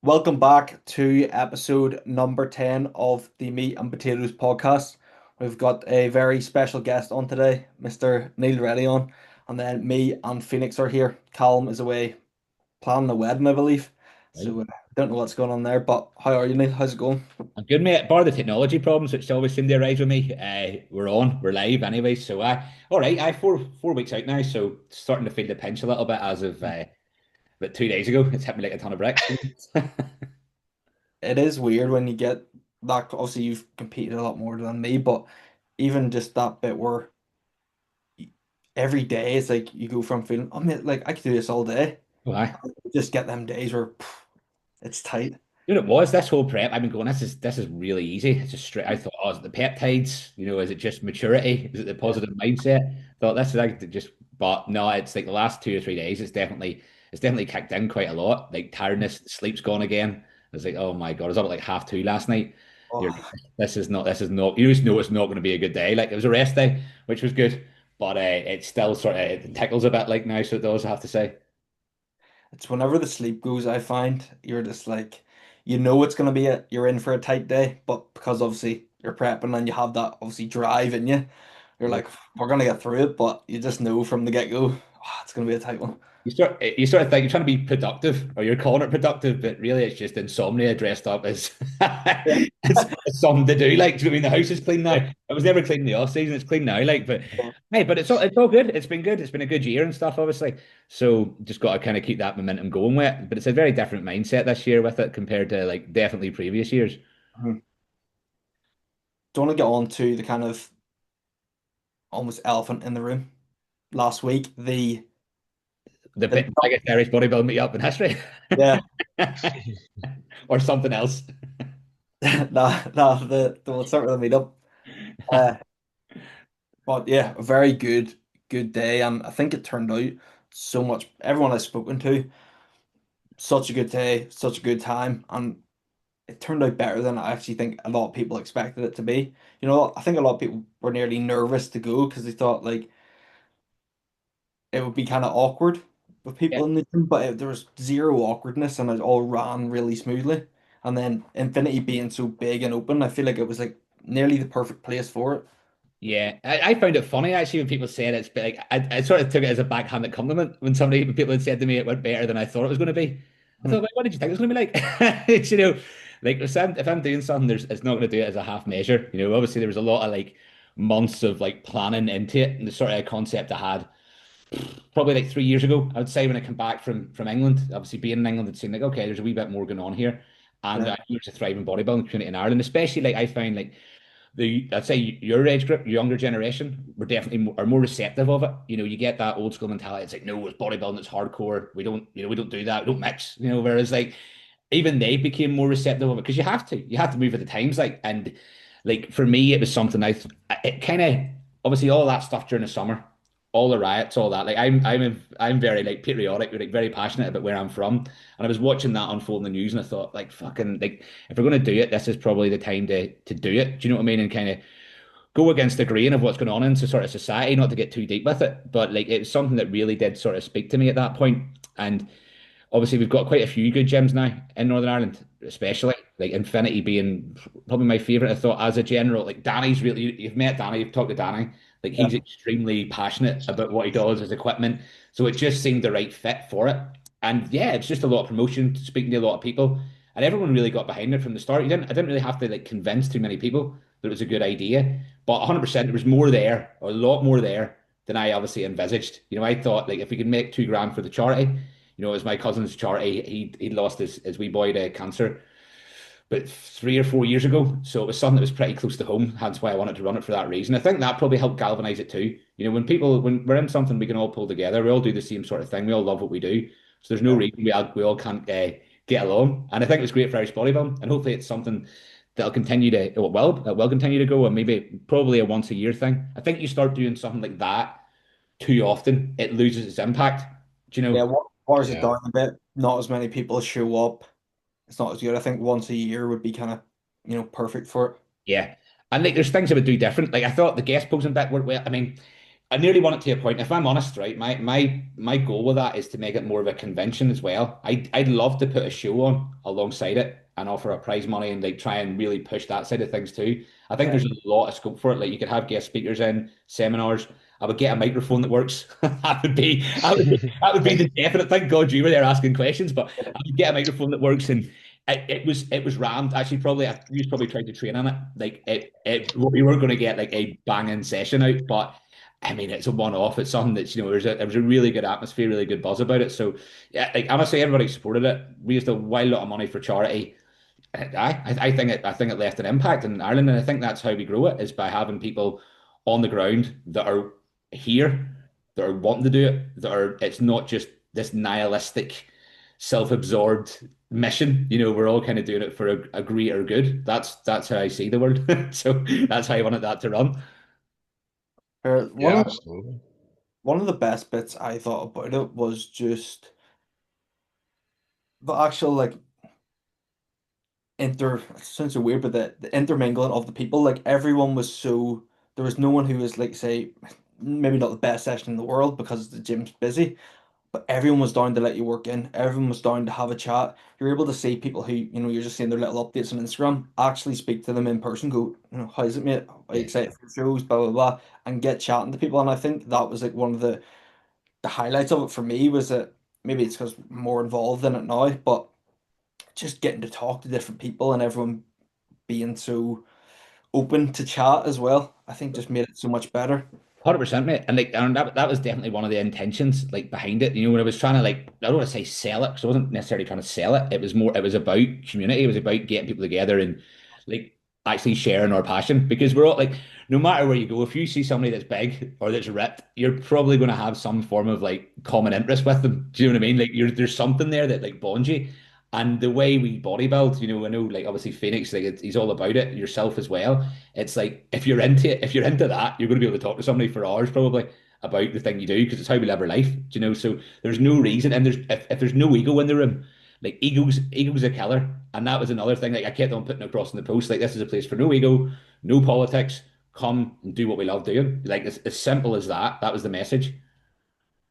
Welcome back to episode number 10 of the Meat and Potatoes podcast. We've got a very special guest on today, Mr. Neil Rennie on, and then me and Phoenix are here. Callum is away planning a wedding, I believe. Right. So don't know what's going on there, but how are you, Neil? How's it going? I'm good, mate. Bar the technology problems, which always seem to arise with me. We're live anyway. So, all right. I four weeks out now, so starting to feel the pinch a little bit as of about 2 days ago. It's hit me like a ton of bricks. It is weird when you get that. Obviously, you've competed a lot more than me, but even just that bit where every day it's like you go from feeling, I mean, like I could do this all day. Why? Just get them days where it's tight. You know what it was this whole prep? I've been going. This is really easy. It's just straight. I thought, oh, is it the peptides? Is it just maturity? Is it the Yeah. positive mindset? Thought this is like just, but no, it's like the last 2 or 3 days. It's definitely kicked in quite a lot. Like tiredness, sleep's gone again. I was like, oh my God, I was up at like 2:30 last night. You're like, Oh, this is not. You just know it's not going to be a good day. Like it was a rest day, which was good, but it still sort of it tickles a bit like now. So it does, I have to say. it's whenever the sleep goes, I find you're just like, you know it's gonna be you're in for a tight day, but because obviously you're prepping and you have that obviously drive in you, you're like, we're gonna get through it, but you just know from the get-go, oh, it's gonna be a tight one. You sort of think you're trying to be productive, or you're calling it productive, but really it's just insomnia dressed up as Yeah. it's something to do. Like, do you know what I mean? The house is clean now. It was never clean in the off season. It's clean now. Like, but hey, but it's all good. It's been good. It's been a good year and stuff, obviously. So just got to kind of keep that momentum going with it. But it's a very different mindset this year with it compared to like definitely previous years. Mhm. Don't want to get on to the kind of almost elephant in the room. Last week, The the biggest Irish bodybuilding meet up in history, yeah, or something else. the we'll start with the meetup. Uh, but yeah, a very good day, and I think it turned out so much. Everyone I've spoken to, such a good day, such a good time, and it turned out better than I actually think a lot of people expected it to be. I think a lot of people were nearly nervous to go because they thought like it would be kind of awkward with Yeah. people in the gym, but there was zero awkwardness and it all ran really smoothly. And then Infinity being so big and open, I feel like it was like nearly the perfect place for it. Yeah, I found it funny actually when people said it's like I sort of took it as a backhanded compliment when people had said to me it went better than I thought it was going to be. I thought, Mhm. like, what did you think it was going to be like? Like if I'm doing something, it's not going to do it as a half measure. Obviously there was a lot of like months of like planning into it, and the sort of concept I had probably like 3 years ago. I would say when I come back from England, obviously being in England, it seemed like okay, there's a wee bit more going on here, and Yeah, I knew there's a thriving bodybuilding community in Ireland, especially like I find like I'd say your age group, your younger generation, we're definitely are more receptive of it. You get that old school mentality. It's like, no, it's bodybuilding, it's hardcore. We don't do that. We don't mix. Whereas like even they became more receptive of it because you have to move with the times. Like for me, it was something it kind of obviously all that stuff during the summer, all the riots, all that. Like I'm very like patriotic, like very passionate about where I'm from, and I was watching that unfold in the news, and I thought like fucking like if we're gonna do it, this is probably the time to do it. Do you know what I mean? And kind of go against the grain of what's going on in sort of society, not to get too deep with it, but like it's something that really did sort of speak to me at that point. And obviously we've got quite a few good gyms now in Northern Ireland, especially like Infinity being probably my favorite. I thought as a general, like Danny's really, you've met Danny, you've talked to Danny, like yeah. he's extremely passionate about what he does, his equipment. So it just seemed the right fit for it. And yeah, it's just a lot of promotion, speaking to a lot of people, and everyone really got behind it from the start. I didn't really have to like convince too many people that it was a good idea, but 100% there was more there, or a lot more there than I obviously envisaged. I thought like if we could make 2 grand for the charity, it was my cousin's charity. He lost his wee boy to cancer, but 3 or 4 years ago. So it was something that was pretty close to home. Hence why I wanted to run it for that reason. I think that probably helped galvanize it too. When we're in something, we can all pull together. We all do the same sort of thing. We all love what we do. So there's no Yeah. reason we all can't get along. And I think it was great for Irish bodybuilding. And hopefully it's something that'll continue to, it will continue to go, and maybe probably a once a year thing. I think you start doing something like that too often, it loses its impact. Do you Yeah, know? wars it Yeah. down a bit. Not as many people show up. It's not as good. I think once a year would be kind of, perfect for it. Yeah. And like there's things I would do different. Like I thought the guest posing bit worked well. I mean, I nearly want it to a point. If I'm honest, right, my goal with that is to make it more of a convention as well. I'd love to put a show on alongside it and offer a prize money and like try and really push that side of things too. I think Yeah. there's a lot of scope for it. Like you could have guest speakers in seminars. I would get a microphone that works. That would be the definite. Thank God you were there asking questions, but I would get a microphone that works and. It was rammed. Actually, probably you probably tried to train on it. Like we were going to get like a banging session out, but I mean, it's a one-off. It's something that's, there was a really good atmosphere, really good buzz about it. So, yeah, like honestly, everybody supported it. Raised a wild lot of money for charity. I think it left an impact in Ireland, and I think that's how we grow it is by having people on the ground that are here, that are wanting to do it, that are. It's not just this nihilistic, self-absorbed mission. We're all kind of doing it for a greater good. That's how I see the world. So that's how I wanted that to run. Or Yeah, absolutely. one of the best bits I thought about it was just the actual like it sounds so weird, but the intermingling of the people, like everyone was so there was no one who was like say maybe not the best session in the world because the gym's busy, but everyone was down to let you work in. Everyone was down to have a chat. You're able to see people who, you're just seeing their little updates on Instagram, actually speak to them in person, go, how's it, mate? Are you Yeah. excited for shows, blah, blah, blah, and get chatting to people. And I think that was like one of the highlights of it for me was that maybe it's because I'm more involved in it now, but just getting to talk to different people and everyone being so open to chat as well, I think just made it so much better. 100%, mate. And like, and that was definitely one of the intentions, like behind it. When I was trying to like, I don't want to say sell it because I wasn't necessarily trying to sell it. It was about community. It was about getting people together and like actually sharing our passion because we're all like, no matter where you go, if you see somebody that's big or that's ripped, you're probably going to have some form of like common interest with them. Do you know what I mean? Like, there's something there that like bonds you. And the way we bodybuild, I know like obviously Phoenix, like he's all about it, yourself as well. It's like if you're into that, you're going to be able to talk to somebody for hours probably about the thing you do because it's how we live our life. So there's no reason, and if there's no ego in the room, like ego's a killer, and that was another thing. Like I kept on putting across in the post, like this is a place for no ego, no politics. Come and do what we love doing. Like it's as simple as that. That was the message.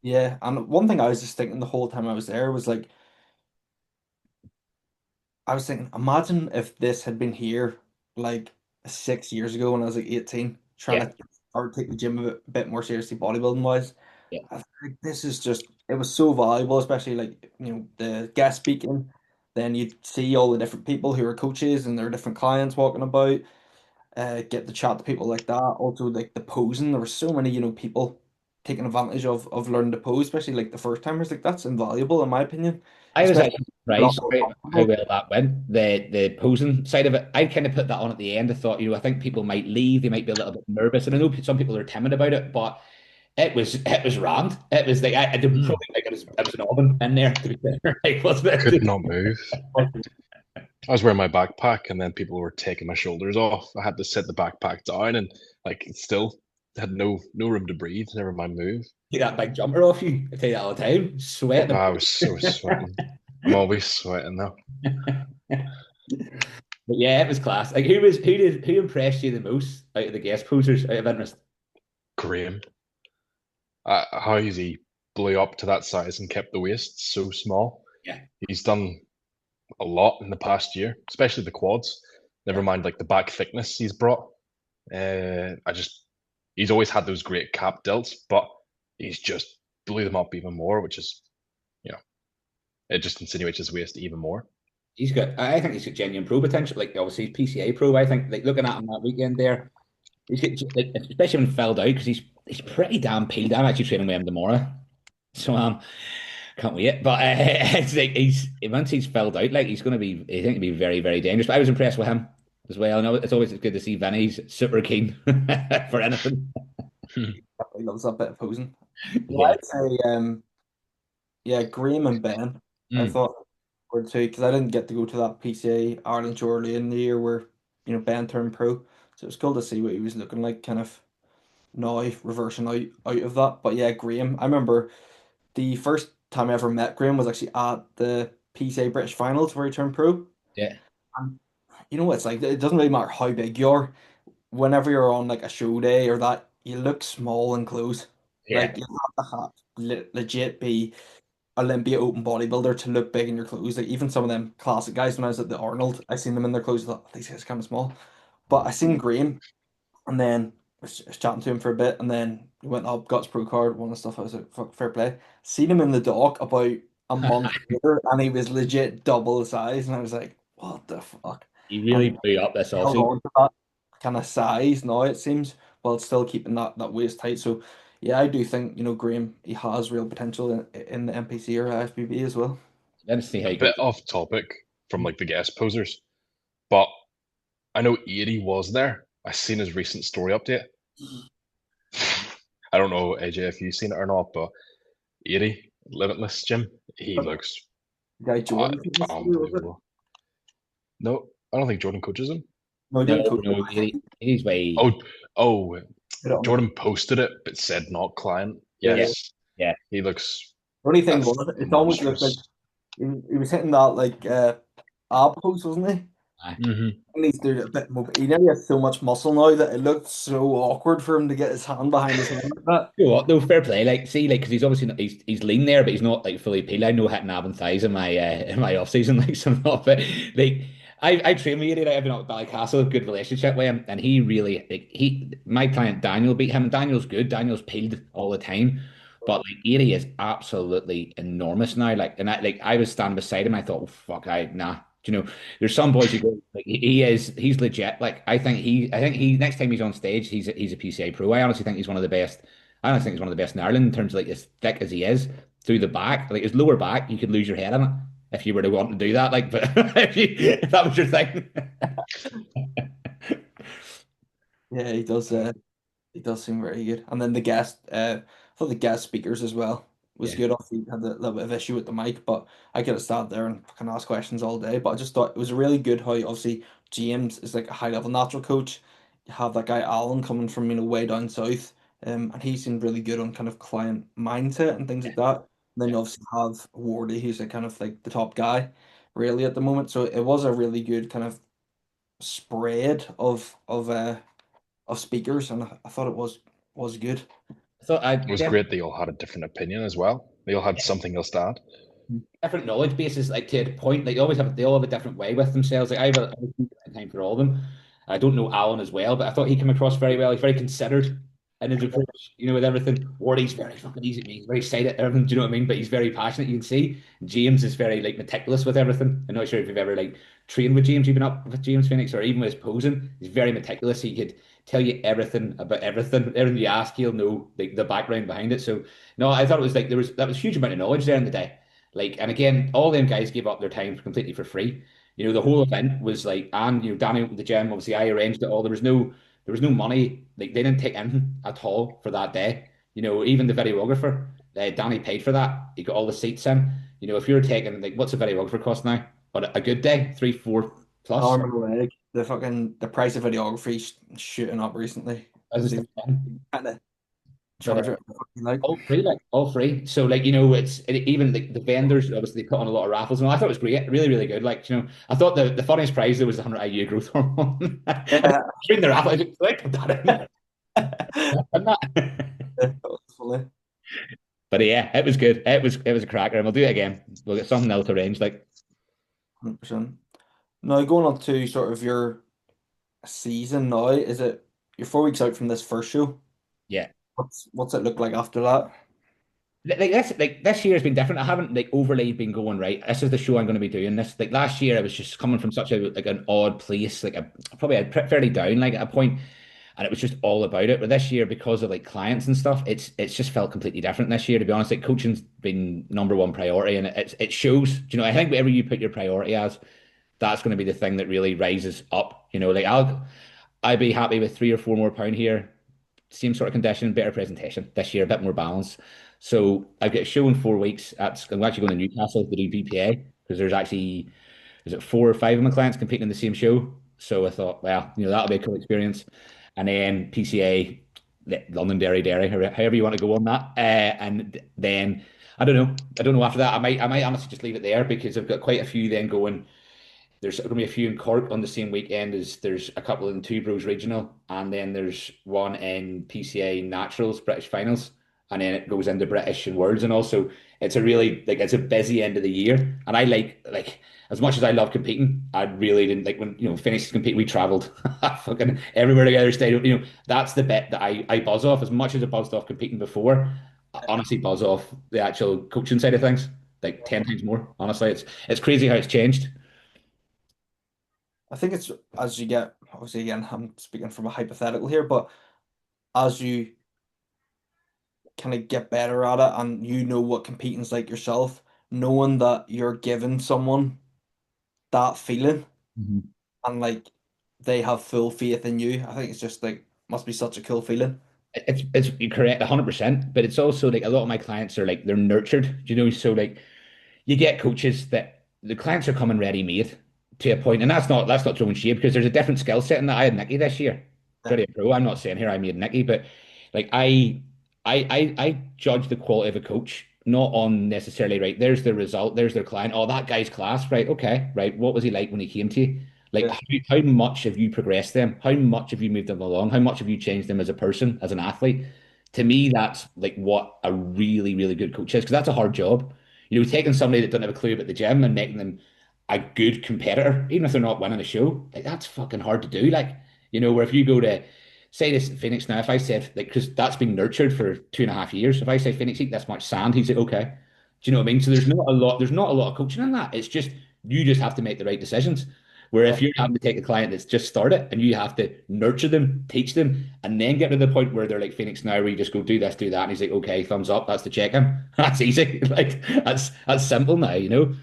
Yeah, and one thing I was just thinking the whole time I was there was like, I was thinking, imagine if this had been here like 6 years ago when I was like 18, trying Yeah, to start take the gym a bit more seriously bodybuilding wise. yeah. I think this is just it was so valuable, especially like the guest speaking. Then you'd see all the different people who are coaches and their different clients walking about. Get to chat to people like that. Also, like the posing, there were so many people taking advantage of learning to pose, especially like the first timers. Like that's invaluable in my opinion, I was especially actually if you're not surprised more how comfortable. well that went. The posing side of it, I kind of put that on at the end. I thought, I think people might leave, they might be a little bit nervous, and I know some people are timid about it, but it was rammed. It was like I did Hmm. probably like it was an oven in there to be fair, like wasn't Could it? not move. I was wearing my backpack, and then people were taking my shoulders off. I had to sit the backpack down, and like it still had no room to breathe. Never mind move. Get that big jumper off you. I tell you that all the time. Sweating. I was sweating. I'm always sweating though. But yeah, it was class. Like who impressed you the most out of the guest posers out of interest? Graham, how he blew up to that size and kept the waist so small. Yeah, He's done a lot in the past year, especially the quads. Never yeah. mind like the back thickness he's brought. He's always had those great cap delts, but he's just blew them up even more, which is, you know, it just insinuates his waist even more. I think he's got genuine pro potential. Like obviously he's PCA pro. I think like looking at him that weekend there, he's got like especially when he fell out because he's pretty damn peeled. I'm actually training with him tomorrow, so can't wait. But it's like he's once he's filled out, like he's going to be. I think he'll be very very dangerous. But I was impressed with him as well. I know it's always good to see Vinny's super keen for anything. He loves that bit of posing. Yeah, Yeah. I'd say yeah, Graham and Ben. I Mm. thought were two because I didn't get to go to that PCA Ireland show early in the year where Ben turned pro, so it was cool to see what he was looking like, kind of now reversing out of that. But yeah, Graham. I remember the first time I ever met Graham was actually at the PCA British Finals where he turned pro. Yeah. And you know what it's like? It doesn't really matter how big you are. Whenever you're on like a show day or that, you look small in clothes. Yeah. Like you have to have legit be Olympia open bodybuilder to look big in your clothes. Like even some of them classic guys when I was at the Arnold, I seen them in their clothes. I thought these guys kind of small. But I seen Graham, and then I was chatting to him for a bit, and then he went up, got his pro card, won the stuff. I was like, fuck, fair play. Seen him in the dock about a month later, and he was legit double the size, and I was like, what the fuck? He And really blew up this held offseason. on to that kind of size now, it seems, while still keeping that waist tight. So yeah, I do think, Graham, he has real potential in the NPC or IFBB as well. Let's see how A he goes. bit off topic from like the guest posers, but I know 80 was there. I seen his recent story update. I don't know, AJ, if you've seen it or not, but 80, Limitless Gym, he But looks guy uh, Jordan fitness was it? unbelievable. No, I don't think Jordan coaches him. No, he No, didn't coach him. no, he's way. Oh, oh, Put it on the Jordan posted it but said not client. yeah. Yeah, Yes, yeah. he looks The only thing that's was, it almost looked like monstrous. he was hitting that like ab pose, wasn't he? Aye. Hmm. He needs to do a bit more. He nearly has so much muscle now that it looked so awkward for him to get his hand behind his head like that. You know what? No, fair play. Like, see, like, because he's obviously not, he's lean there, but he's not like fully peeled. I know hitting ab and thighs in my off season, like some not, but like I train with Eddie. I've been out at Ballycastle, good relationship with him, and he really like my client Daniel beat him. Daniel's good. Daniel's peeled all the time, but like Eddie is absolutely enormous now. Like, and I was standing beside him. I thought, oh, fuck, nah. There's some boys who go like he's legit. Like I think he next time he's on stage, he's a PCA pro. I honestly think he's one of the best. I honestly think he's one of the best in Ireland in terms of like as thick as he is through the back, like his lower back, you could lose your head on it if you were to want to do that. Like, but if that was your thing, Yeah, he does. He does seem very good. And then I thought the guest speakers as well was yeah, good. Obviously, had a little bit of issue with the mic, but I could have sat there and can ask questions all day. But I just thought it was really good how obviously James is like a high level natural coach. You have that guy Alan coming from way down south, and he seemed really good on kind of client mindset and things like that. And then yeah. you obviously have Wardy, who's like kind of like the top guy, really at the moment. So it was a really good kind of spread of speakers, and I thought it was good. I thought I It was definitely great they all had a different opinion as well. They all had something else to add. different knowledge bases, like to a point. Like they all have a different way with themselves. Like I have a huge amount of time for all of them. I don't know Alan as well, but I thought he came across very well. He's very considered in his approach, with everything. Wardy's very fucking easy to me. He's very excited at everything. Do you know what I mean? But he's very passionate. You can see James is very like meticulous with everything. I'm not sure if you've ever like trained with James, you've been up with James Phoenix, or even with his posing. He's very meticulous. He could tell you everything about everything. Everything you ask, he'll know like the background behind it. So no, I thought it was like that was a huge amount of knowledge there in the day. Like, and again, all them guys gave up their time completely for free. The whole event was like, and Danny opened the gym. Obviously, I arranged it all. There was no money. Like, they didn't take anything at all for that day. Even the videographer, Danny paid for that. He got all the seats in. If you're taking like, what's a videographer cost now? But a good day, three, four I plus. remember like the price of videography shooting up recently. As They it's done. kind of But charge it like all free, like all free. So like even like the vendors obviously they put on a lot of raffles and all. I thought it was great, really really good. Like I thought the funniest prize there was the 100 IU growth hormone. yeah. Reading the raffle, I was like put that in there. And That was funny. but yeah, it was good. It was a cracker, and we'll do it again. We'll get something else arranged. Like 100%. Now going on to sort of your season now, is it you're 4 weeks out from this first show? yeah, What's it look like after that? like this year has been different. I haven't like overly been going right. This is the show I'm going to be doing. This like last year, I was just coming from such a like an odd place, like probably fairly down, like at a point, and it was just all about it. But this year, because of like clients and stuff, it's just felt completely different this year. To be honest, like coaching's been number one priority, and it shows. I think whatever you put your priority as, that's going to be the thing that really rises up. Like I'd be happy with 3 or 4 more pound here, same sort of condition, better presentation this year, a bit more balance. So I've got a show in 4 weeks. I'm actually going to Newcastle to do BPA because there's actually is it 4 or 5 of my clients competing in the same show. So I thought, well, that'll be a cool experience. And then PCA, London Dairy, however you want to go on that. And then I don't know. I don't know after that. I might honestly just leave it there because I've got quite a few then going. there's going to be a few in Cork on the same weekend as there's a couple in Two Bros Regional, and then there's one in PCA Naturals British Finals, and then it goes into British and Worlds, and also it's a really like it's a busy end of the year, and I like as much as I love competing, I really didn't like when finished compete. We travelled fucking everywhere together, stayed. That's the bit that I buzz off as much as I buzzed off competing before. I honestly buzz off the actual coaching side of things like 10 times more. Honestly, it's crazy how it's changed. I think it's as you get, obviously, again, I'm speaking from a hypothetical here, but as you kind of get better at it and you know what competing's like yourself, knowing that you're giving someone that feeling Mhm. and like they have full faith in you, I think it's just like must be such a cool feeling. It's you're correct 100%, but it's also like a lot of my clients are like they're nurtured, so like you get coaches that the clients are coming ready made to a point, and that's not throwing shade because there's a different skill set in that. I had Nikki this year, Yeah. pretty pro. I'm not saying here I made Nikki, but like I judge the quality of a coach not on necessarily right. There's the result. There's their client. Oh, that guy's class, right? Okay, right. What was he like when he came to you? Like Yeah. how much have you progressed them? How much have you moved them along? How much have you changed them as a person, as an athlete? To me, that's like what a really, really good coach is because that's a hard job. Taking somebody that doesn't have a clue about the gym and making them a good competitor, even if they're not winning a show, like that's fucking hard to do. Like, where if you go to say this Phoenix now, if I said like because that's been nurtured for 2.5 years, if I say Phoenix eat this much sand, he's like, okay. Do you know what I mean? So there's not a lot of coaching in that. It's just you just have to make the right decisions. Where if Yeah. you're having to take a client that's just started and you have to nurture them, teach them, and then get to the point where they're like Phoenix now, where you just go do this, do that, and he's like, okay, thumbs up, that's the check-in. That's easy. Like that's simple now. And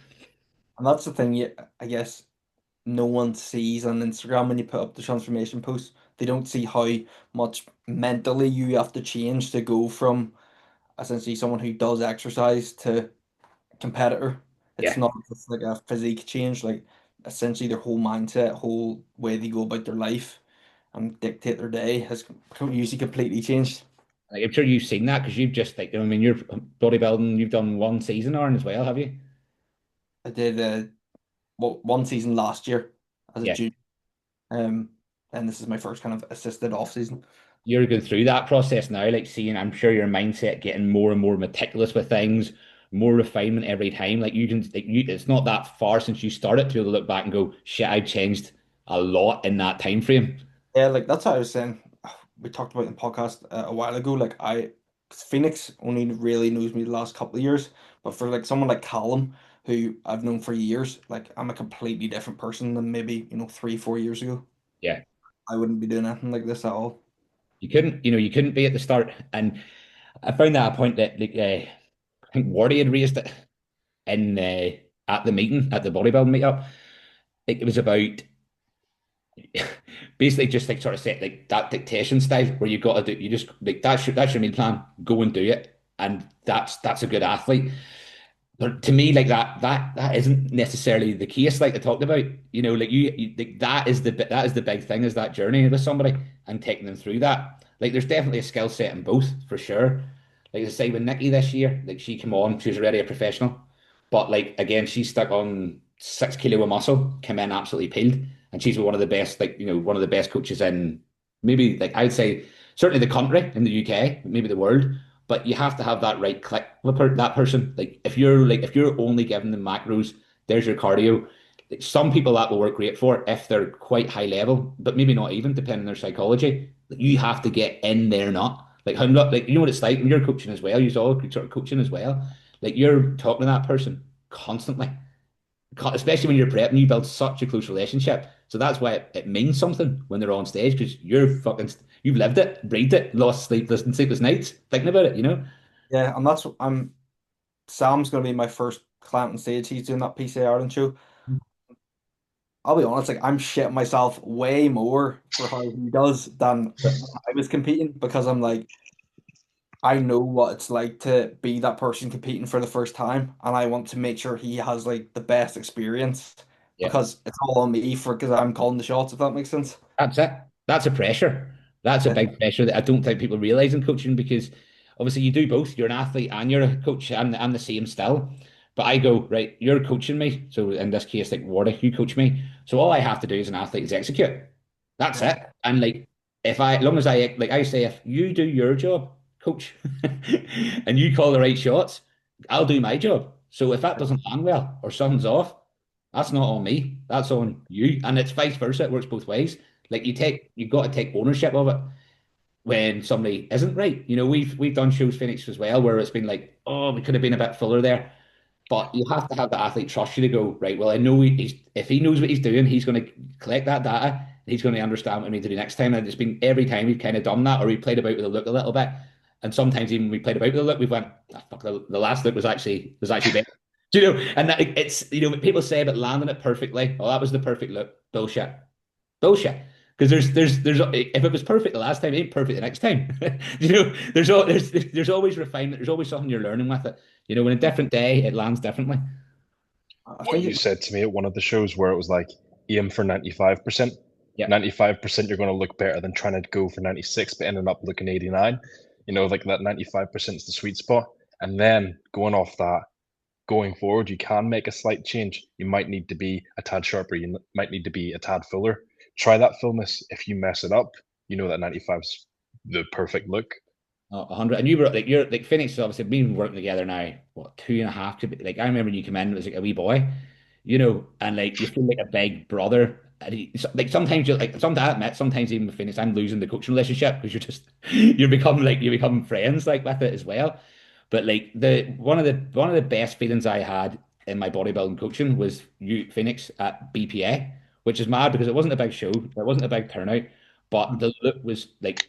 that's the thing, I guess no one sees on Instagram when you put up the transformation post. They don't see how much mentally you have to change to go from essentially someone who does exercise to competitor. It's Yeah. not just like a physique change, like essentially their whole mindset, whole way they go about their life and dictate their day has usually completely changed. Like, I'm sure you've seen that because you've just like I mean you're bodybuilding, you've done one season Aaron as well, have you? I did one season last year as a Yeah. junior, and this is my first kind of assisted off season. You're going through that process now, like seeing, I'm sure your mindset getting more and more meticulous with things, more refinement every time. Like you can, like it's not that far since you started to be able to look back and go, shit, I changed a lot in that time frame. Yeah, like that's how I was saying. We talked about in the podcast a while ago. Like 'cause Phoenix only really knows me the last couple of years, but for like someone like Callum, who I've known for years, like I'm a completely different person than maybe 3, 4 years ago. Yeah. I wouldn't be doing anything like this at all. You couldn't be at the start. And I found that a point that like I think Wardy had raised it in at the meeting, at the bodybuilding meetup. Like it was about basically just like sort of set like that dictation style where you got to do you just like that's your meal plan, go and do it, and that's a good athlete. But to me, like that isn't necessarily the case. Like I talked about, like like that is the big thing is that journey with somebody and taking them through that. Like there's definitely a skill set in both for sure. Like I say with Nikki this year, like she came on, she was already a professional, but like again, she stuck on 6 kilo of muscle, came in absolutely peeled, and she's one of the best, like one of the best coaches in maybe like I'd say certainly the country in the UK, maybe the world. But you have to have that right click with that person. Like if you're only giving them macros, there's your cardio. Like, some people that will work great for if they're quite high level, but maybe not even depending on their psychology. You have to get in there, not like how not like you know what it's like when you're coaching as well. You're all sort of coaching as well. Like you're talking to that person constantly, especially when you're prepping. You build such a close relationship, so that's why it means something when they're on stage because you've lived it, breathed it, lost sleepless nights thinking about it. Yeah, and that's Sam's gonna be my first client on stage. He's doing that PCA Ireland show. I'll be honest, like I'm shitting myself way more for how he does than when I was competing because I'm like I know what it's like to be that person competing for the first time, and I want to make sure he has like the best experience Yeah. because it's all on me for because I'm calling the shots, if that makes sense. That's it. That's a pressure. That's a Yeah, big pressure that I don't think people realize in coaching because obviously you do both. You're an athlete and you're a coach and the same still. But I go, right, you're coaching me. So in this case, like Warwick, you coach me. So all I have to do as an athlete is execute. That's Yeah. it. And like, if I, as long as I, like I say, if you do your job, coach, and you call the right shots, I'll do my job. So if that doesn't land well or something's off, that's not on me. That's on you. And it's vice versa. It works both ways. Like you've got to take ownership of it when somebody isn't right. You know, we've done shows Phoenix as well where it's been like, oh, we could have been a bit fuller there. But you have to have the athlete trust you to go, right, well, I know he's if he knows what he's doing, he's going to collect that data and he's going to understand what we need to do next time. And it's been every time we've kind of done that or we played about with the look a little bit. And sometimes even we played about with the look, we've went, oh, fuck, the last look was actually better. Do you know? And that, it's, you know, people say about landing it perfectly. Oh, that was the perfect look. Bullshit. Bullshit. Because there's if it was perfect the last time, it ain't perfect the next time. You know, there's always refinement. There's always something you're learning with it. You know, when a different day, it lands differently. I What think you said to me at one of the shows where it was like aim for 95%. Yeah, 95% you're going to look better than trying to go for 96 but ending up looking 89. You know, like that 95% is the sweet spot. And then going off that, going forward, you can make a slight change. You might need to be a tad sharper. You might need to be a tad fuller. Try that fullness. If you mess it up, you know that 95 is the perfect look. 100. And you were like, you're like Phoenix. Obviously, we've been working together now. What, two and a half? To be, like I remember when you came in, it was like a wee boy, you know, and like you feel like a big brother. And like sometimes you're like, sometimes I admit, sometimes even with Phoenix, I'm losing the coaching relationship because you're just you become friends like with it as well. But like the one of the best feelings I had in my bodybuilding coaching was you Phoenix at BPA, which is mad because it wasn't a big show, it wasn't a big turnout, but the look was like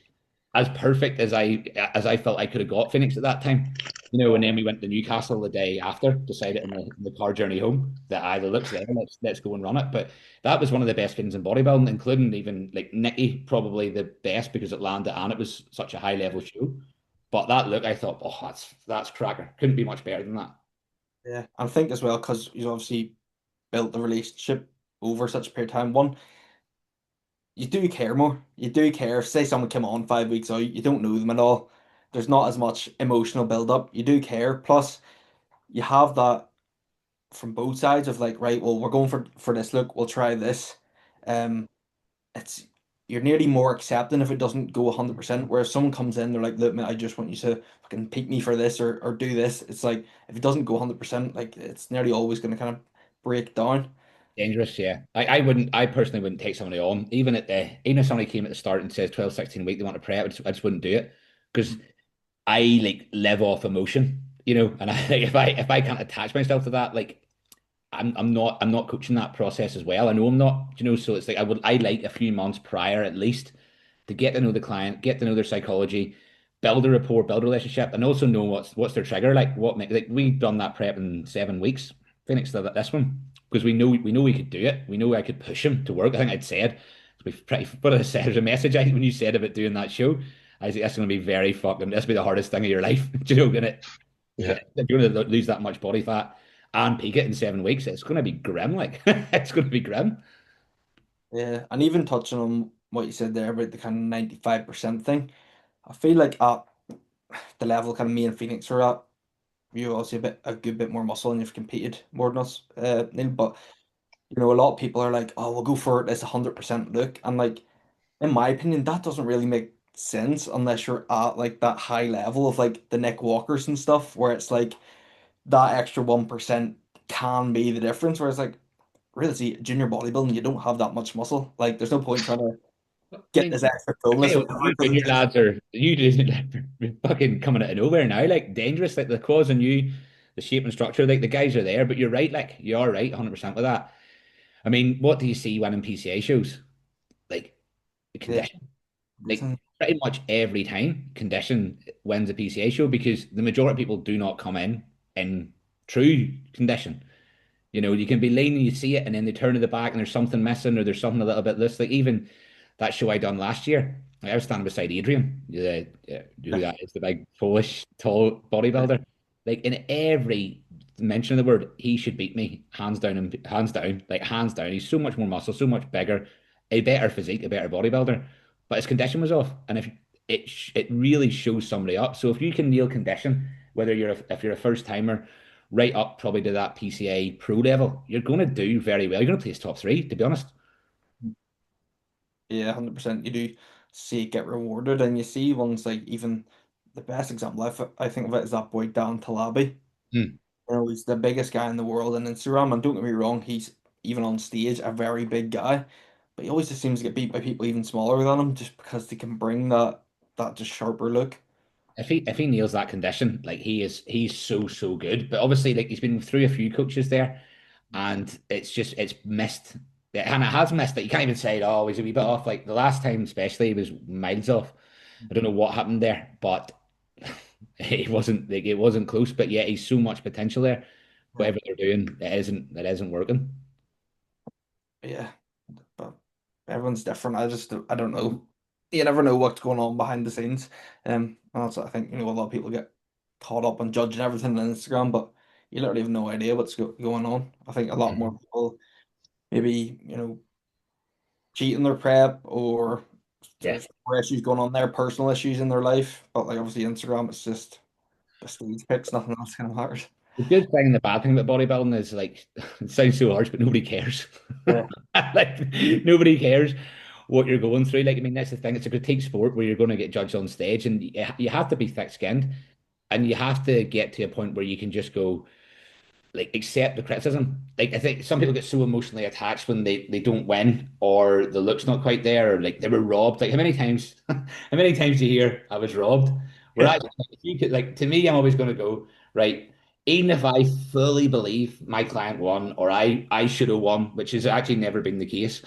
as perfect as I felt I could have got Phoenix at that time. You know, and then we went to Newcastle the day after, decided in the car journey home that either looks there, let's go and run it. But that was one of the best things in bodybuilding, including even like Nicky, probably the best because it landed and it was such a high level show. But that look, I thought, oh, that's cracker. Couldn't be much better than that. yeah, I think as well because you obviously built the relationship over such a period of time. One, you do care more. You do care. If, say someone came on 5 weeks out, you don't know them at all. There's not as much emotional build up. You do care. Plus, you have that from both sides of like, right, well, we're going for this look. We'll try this. Um, it's you're nearly more accepting if it doesn't go 100%. Whereas someone comes in, they're like, look, man, I just want you to fucking pick me for this or do this. It's like if it doesn't go 100%, like it's nearly always going to kind of break down. Dangerous, yeah. I personally wouldn't take somebody on, even if somebody came at the start and says 12, 16 week, they want to pray, I just wouldn't do it. Because I like live off emotion, you know, and I like if I can't attach myself to that, like I'm not coaching that process as well. I know I'm not, you know, so it's like I like a few months prior at least to get to know the client, get to know their psychology, build a rapport, build a relationship, and also know what's their trigger, like what make like we've done that prep in 7 weeks. Phoenix did this one because we know we could do it. We know I could push him to work. I think I'd said we pretty what I said as a message when you said about doing that show. I was like, that's going to be very fucking. That's be the hardest thing of your life. Do you know, gonna Yeah. if you're going to lose that much body fat and peak it in 7 weeks, it's going to be grim. Like it's going to be grim. Yeah, and even touching on what you said there about the kind of 95% thing, I feel like at the level kind of me and Phoenix are at, you obviously a good bit more muscle and you've competed more than us, Neil. But you know, a lot of people are like, oh, we'll go for this 100% look, and like in my opinion, that doesn't really make sense unless you're at like that high level of like the Nick Walkers and stuff, where it's like that extra 1% can be the difference. Whereas like really, see, junior bodybuilding, you don't have that much muscle. Like, there's no point trying to I get mean, this extra I tell fullness you or what, whatever you because it junior just lads are you do fucking coming out of nowhere now, like dangerous, like they're causing you the shape and structure. Like the guys are there, but you're right, like you are right, 100% with that. I mean, what do you see when in PCA shows? Like the yeah, condition. Like pretty much every time condition wins a PCA show because the majority of people do not come in true condition. You know, you can be lean and you see it, and then they turn to the back and there's something missing or there's something a little bit loose. Like even that show I done last year, like, I was standing beside Adrian, who that is, the big Polish tall bodybuilder. Like in every mention of the word, he should beat me, hands down and hands down, like hands down. He's so much more muscle, so much bigger, a better physique, a better bodybuilder. But his condition was off, and if it really shows somebody up. So if you can nail condition, whether if you're a first timer right up probably to that PCA pro level, you're going to do very well. You're going to place top three, to be honest. Yeah, 100%. You do see it get rewarded, and you see ones like even the best example I think of it is that boy Dan Talabi. Hmm. You know, he's the biggest guy in the world on Instagram, and don't get me wrong, he's even on stage a very big guy, but he always just seems to get beat by people even smaller than him, just because they can bring that just sharper look. If he nails that condition, like he's so good. But obviously, like he's been through a few coaches there, and it's missed. Yeah, and it has missed it. You can't even say, oh, he's a wee bit off. Like the last time, especially, he was miles off. I don't know what happened there, but it wasn't close. But yeah, he's so much potential there. Yeah, Whatever they're doing, it isn't working. yeah, but everyone's different. I don't know. You never know what's going on behind the scenes. And that's what I think, a lot of people get caught up on judging everything on Instagram, but you literally have no idea what's going on. I think a lot more Mhm. people maybe, cheat in their prep, or Yeah. there's more issues going on there, personal issues in their life. But like obviously Instagram, it's just the stage pics, nothing else kind of matters. The good thing and the bad thing about bodybuilding is like it sounds so harsh, but nobody cares. Yeah, Like nobody cares what you're going through. Like I mean, that's the thing. It's a critique sport where you're going to get judged on stage, and you have to be thick-skinned, and you have to get to a point where you can just go like accept the criticism. Like I think some people get so emotionally attached when they don't win or the look's not quite there or like they were robbed. Like how many times do you hear I was robbed? We're yeah, actually if you could like to me, I'm always gonna go, right, even if I fully believe my client won or I should have won, which has actually never been the case,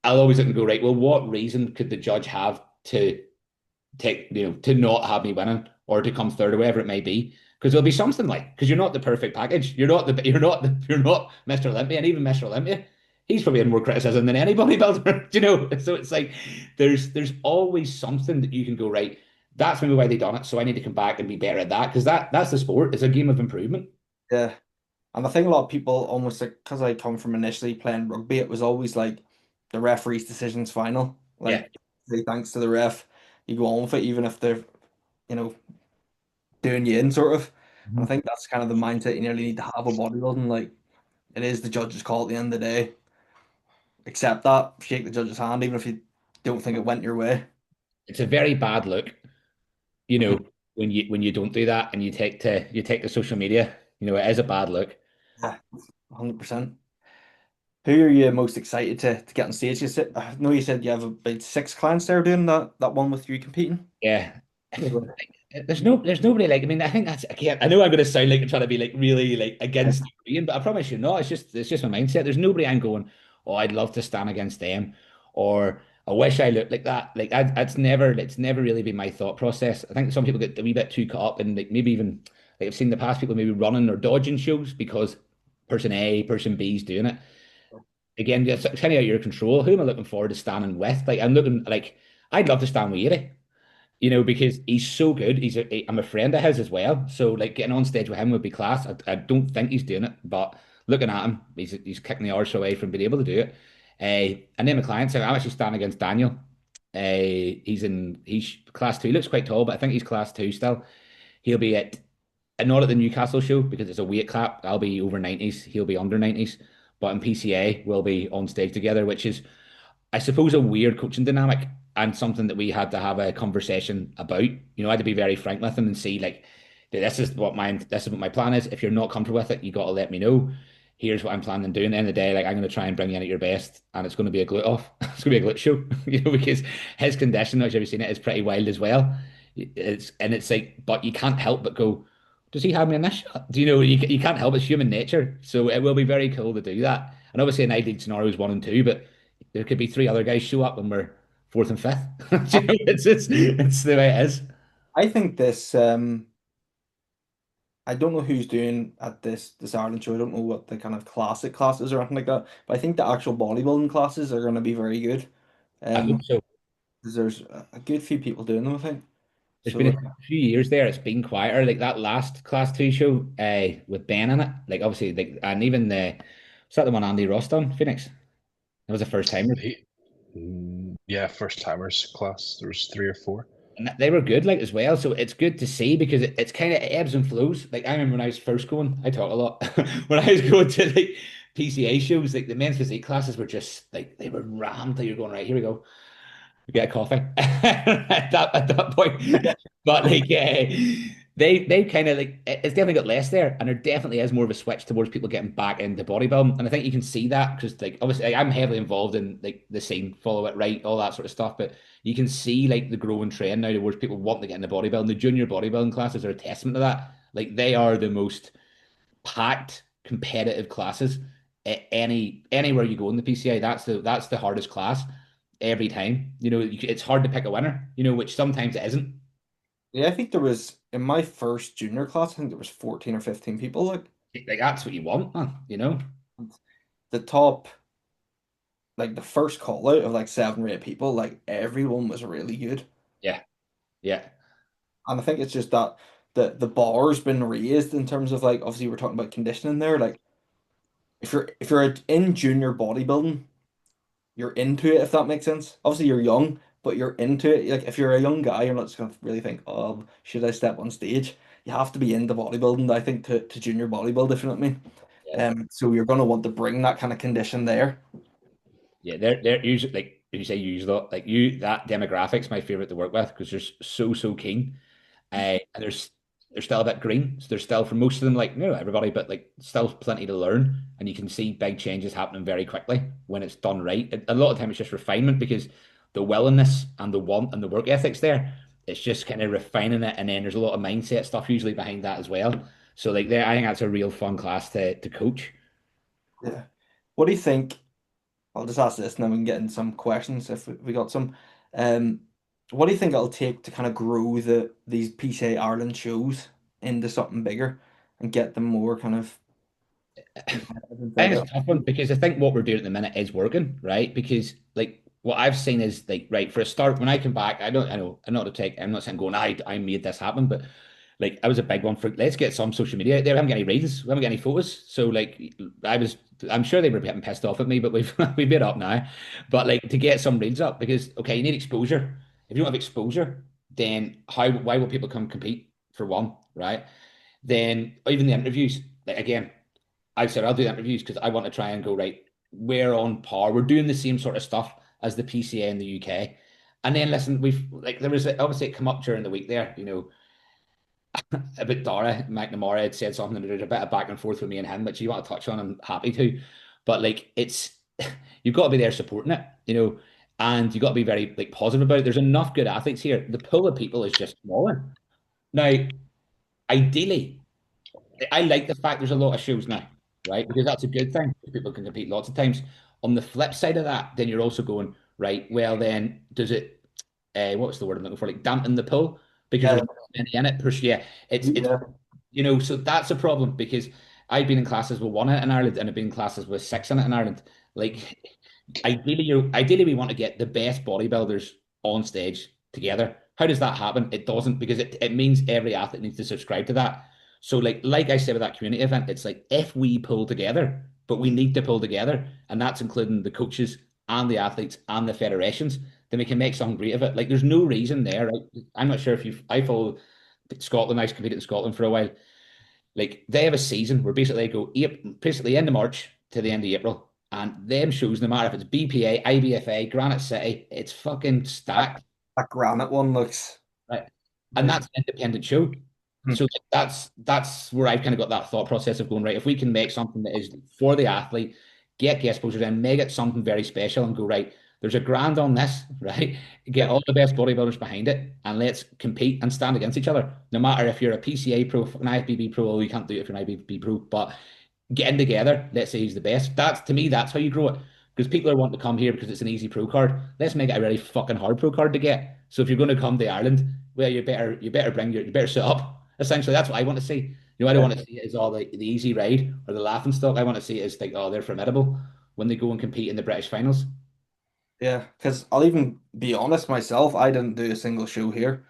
I'll always look and go, right, well, what reason could the judge have to not have me winning or to come third or whatever it may be. Because there'll be something like, because you're not the perfect package. You're not Mr. Olympia, and even Mr. Olympia, he's probably had more criticism than any bodybuilder, So it's like there's always something that you can go, right. That's maybe why they done it. So I need to come back and be better at that. Because that's the sport. It's a game of improvement. yeah. And I think a lot of people almost like, because I come from initially playing rugby, it was always like the referee's decision's final. Yeah. Like, say thanks to the ref, you go on with it, even if they're, you know, doing you in sort of. And I Mhm. think that's kind of the mindset you nearly need to have a bodybuilding. Like, it is the judge's call at the end of the day. Accept that, shake the judge's hand, even if you don't think it went your way. It's a very bad look, you Mhm. know, when you don't do that and you take to social media, it is a bad look. Yeah, 100%. Who are you most excited to get on stage? I know you said you have about six clients there doing that one with you competing. Yeah. Yeah. There's nobody like, I mean, I think that's, again, I know I'm going to sound like I'm trying to be like really like against Ian, but I promise you, no, it's just my mindset. There's nobody I'm going, oh, I'd love to stand against them, or I wish I looked like that. Like, it's never really been my thought process. I think some people get a wee bit too caught up in like maybe even, like I've seen in the past people maybe running or dodging shows because person A, person B is doing it. Again, it's kind of out of your control. Who am I looking forward to standing with? Like, I'm looking like, I'd love to stand with Eddie, because he's so good. I'm a friend of his as well. So like getting on stage with him would be class. I don't think he's doing it, but looking at him, he's kicking the arse away from being able to do it. And then my clients, I'm actually standing against Daniel. He's class two, looks quite tall, but I think he's class two still. He'll be not at the Newcastle show because it's a weight cap. I'll be over 90s. He'll be under 90s. But in PCA, we'll be on stage together, which is I suppose a weird coaching dynamic and something that we had to have a conversation about. I had to be very frank with him and see like this is what my plan is. If you're not comfortable with it, you got to let me know. Here's what I'm planning on doing. At the end of the day, like I'm going to try and bring you in at your best, and it's going to be a glute off. It's going to be a glute show, because his condition, which you've seen it, is pretty wild as well. It's like, but you can't help but go. Does he have me in this shot? Do you know you can't help it's human nature. So it will be very cool to do that. And obviously an ideal scenario is one and two, but there could be three other guys show up and we're fourth and fifth. It's the way it is. I think this I don't know who's doing at this Ireland show. I don't know what the kind of classic classes or anything like that. But I think the actual bodybuilding classes are going to be very good. I hope Um, so. 'Cause there's a good few people doing them, I think. There's been So a few years there. It's been quieter. Like that last class two show, with Ben in it. Like obviously, like and even was that the one Andy Ross done, Phoenix? That was the first timer. Yeah, first timers class. There was three or four. And they were good, like as well. So it's good to see because it's kind of ebbs and flows. Like I remember when I was first going, I talk a lot. When I was going to like PCA shows, like the men's physique classes were just like they were rammed. Like you're going, right, here we go, get a coffee at that point. But like they kind of like it's definitely got less there, and there definitely is more of a switch towards people getting back into bodybuilding. And I think you can see that because like obviously like, I'm heavily involved in like the scene, follow it right, all that sort of stuff. But you can see like the growing trend now towards people wanting to get into bodybuilding. The junior bodybuilding classes are a testament to that. Like they are the most packed competitive classes anywhere you go in the PCA. That's the hardest class every time. It's hard to pick a winner. Which sometimes it isn't. Yeah, I think there was in my first junior class, I think there was 14 or 15 people. Like Like that's what you want, man. the top, like the first call out of like 7 or 8 people, like everyone was really good. Yeah, yeah, And I think it's just that the bar's been raised in terms of like obviously we're talking about conditioning there. Like if you're in junior bodybuilding, you're into it if that makes sense. Obviously you're young, but you're into it. Like if you're a young guy, you're not just gonna really think, oh, should I step on stage? You have to be into bodybuilding, I think, to junior bodybuild, if you know what I mean. yeah. So you're gonna want to bring that kind of condition there. Yeah, they're usually like if you say usually like you that demographic's my favorite to work with because they're so keen. And they're still a bit green. So they're still for most of them like no everybody, but like still plenty to learn. And you can see big changes happening very quickly when it's done right. A lot of time it's just refinement because the willingness and the want and the work ethics there. It's just kind of refining it, and then there's a lot of mindset stuff usually behind that as well. So like there, I think that's a real fun class to coach. Yeah. What do you think? I'll just ask this and then we can get in some questions if we got some. Um, what do you think it'll take to kind of grow these PCA Ireland shows into something bigger and get them more kind of competitive and I things think like it's a tough one because I think what we're doing at the minute is working, right? Because like what I've seen is like right for a start, when I come back, I'm not to take, I'm not saying going, I made this happen, but like I was a big one for let's get some social media out there. We haven't got any reels, we haven't got any photos. So like I was I'm sure they were getting pissed off at me, but we've we've made up now. But like to get some reels up because okay, you need exposure. If you don't have exposure, then why will people come compete for one, right? Then even the interviews, like again, I said I'll do the interviews because I want to try and go right. We're on par. We're doing the same sort of stuff as the PCA in the UK. And then listen, we've like there was obviously it come up during the week there, about Dara McNamara had said something, and there's a bit of back and forth with me and him, which you want to touch on, I'm happy to. But like it's you've got to be there supporting it, and you've got to be very like positive about it. There's enough good athletes here. The pool of people is just smaller. Now, ideally, I like the fact there's a lot of shows now, right? Because that's a good thing. People can compete lots of times. On the flip side of that, then you're also going, right, well, then does it, what's the word I'm looking for? Like dampen the pull because there's that. not many in it. Push, yeah, it's, Yeah. so that's a problem because I've been in classes with one in it in Ireland and I've been in classes with six in it in Ireland. Like, ideally we want to get the best bodybuilders on stage together. How does that happen? It doesn't because it means every athlete needs to subscribe to that. So like I said with that community event, it's like if we pull together, but we need to pull together, and that's including the coaches and the athletes and the federations, then we can make something great of it. Like there's no reason there, right? I'm not sure if I follow Scotland. I competed in Scotland for a while. Like they have a season where basically they go basically end of March to the end of April, and them shows, no matter if it's BPA, IBFA, Granite City, it's fucking That, stacked. that granite one looks Right. And amazing. that's an independent show. So that's where I've kind of got that thought process of going, right, if we can make something that is for the athlete, get guest posters and make it something very special and go, right, there's a grand on this, right? Get Yeah. all the best bodybuilders behind it and let's compete and stand against each other. No matter if you're a PCA pro, an IFBB pro, or you can't do it if you're an IFBB pro, but getting together, let's say he's the best. That's to me, that's how you grow it. Because people are wanting to come here because it's an easy pro card. Let's make it a really fucking hard pro card to get. So if you're going to come to Ireland, well, you better set up. Essentially, that's what I want to see. I don't Yeah. want to see it as all the easy ride or the laughing stock. I want to see it as like, oh, they're formidable when they go and compete in the British finals. Yeah. Because I'll even be honest myself, I didn't do a single show here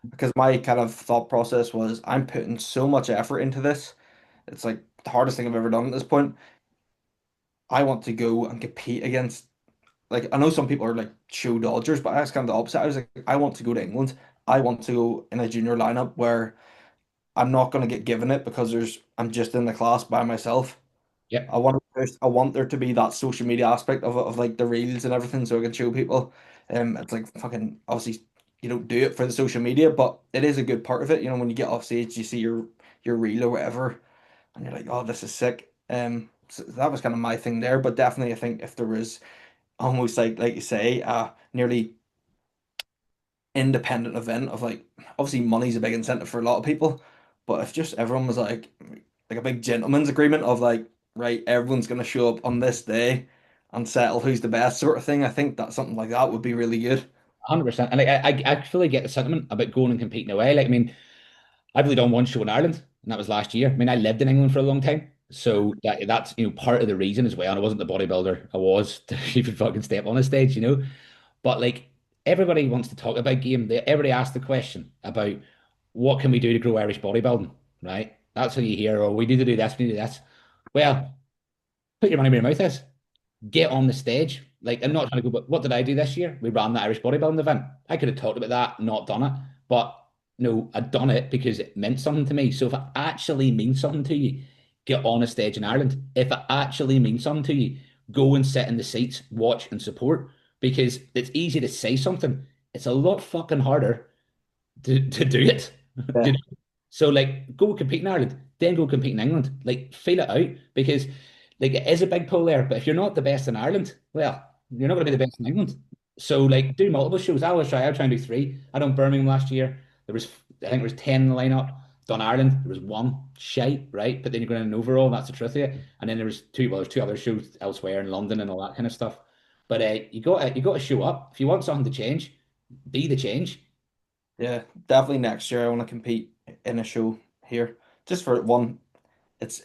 because my kind of thought process was I'm putting so much effort into this. It's like the hardest thing I've ever done at this point. I want to go and compete against like I know some people are like show dodgers, but I was kind of the opposite. I was like, I want to go to England I want to go in a junior lineup where I'm not going to get given it because I'm just in the class by myself. Yep. I want there to be that social media aspect of like the reels and everything so I can show people. It's like fucking obviously you don't do it for the social media, but it is a good part of it. You know, when you get off stage, you see your reel or whatever, and you're like, oh, this is sick. So that was kind of my thing there, but definitely I think if there was almost like you say, nearly independent event of like obviously money's a big incentive for a lot of people, but if just everyone was like a big gentleman's agreement of like, right, everyone's gonna show up on this day and settle who's the best sort of thing, I think that something like that would be really good. 100%. And like, I fully get the sentiment about going and competing away. Like, I mean, I've only done one show in Ireland, and that was last year. I mean, I lived in England for a long time. So that's, part of the reason as well. And I wasn't the bodybuilder I was to even fucking step on a stage, But like everybody wants to talk about game. Everybody asks the question about what can we do to grow Irish bodybuilding, right? That's what you hear. Oh, we need to do this, we need to do this. Well, put your money where your mouth is. Get on the stage. Like, I'm not trying to go, but what did I do this year? We ran the Irish bodybuilding event. I could have talked about that, not done it. But no, I'd done it because it meant something to me. So if it actually means something to you, get on a stage in Ireland. If it actually means something to you, go and sit in the seats, watch and support. Because it's easy to say something. It's a lot fucking harder to do it. Yeah, You know? So like go compete in Ireland, then go compete in England. Like feel it out because like it is a big pull there. But if you're not the best in Ireland, well, you're not going to be the best in England. So like do multiple shows. I always try. I'll try and do three. I done Birmingham last year. There was I think there was 10 in the lineup. Done Ireland. There was one shite, right? But then you're going in an overall. That's the truth of it. And then there's two other shows elsewhere in London and all that kind of stuff. But you got to show up if you want something to change. Be the change. yeah, definitely next year I want to compete in a show here. Just for one, it's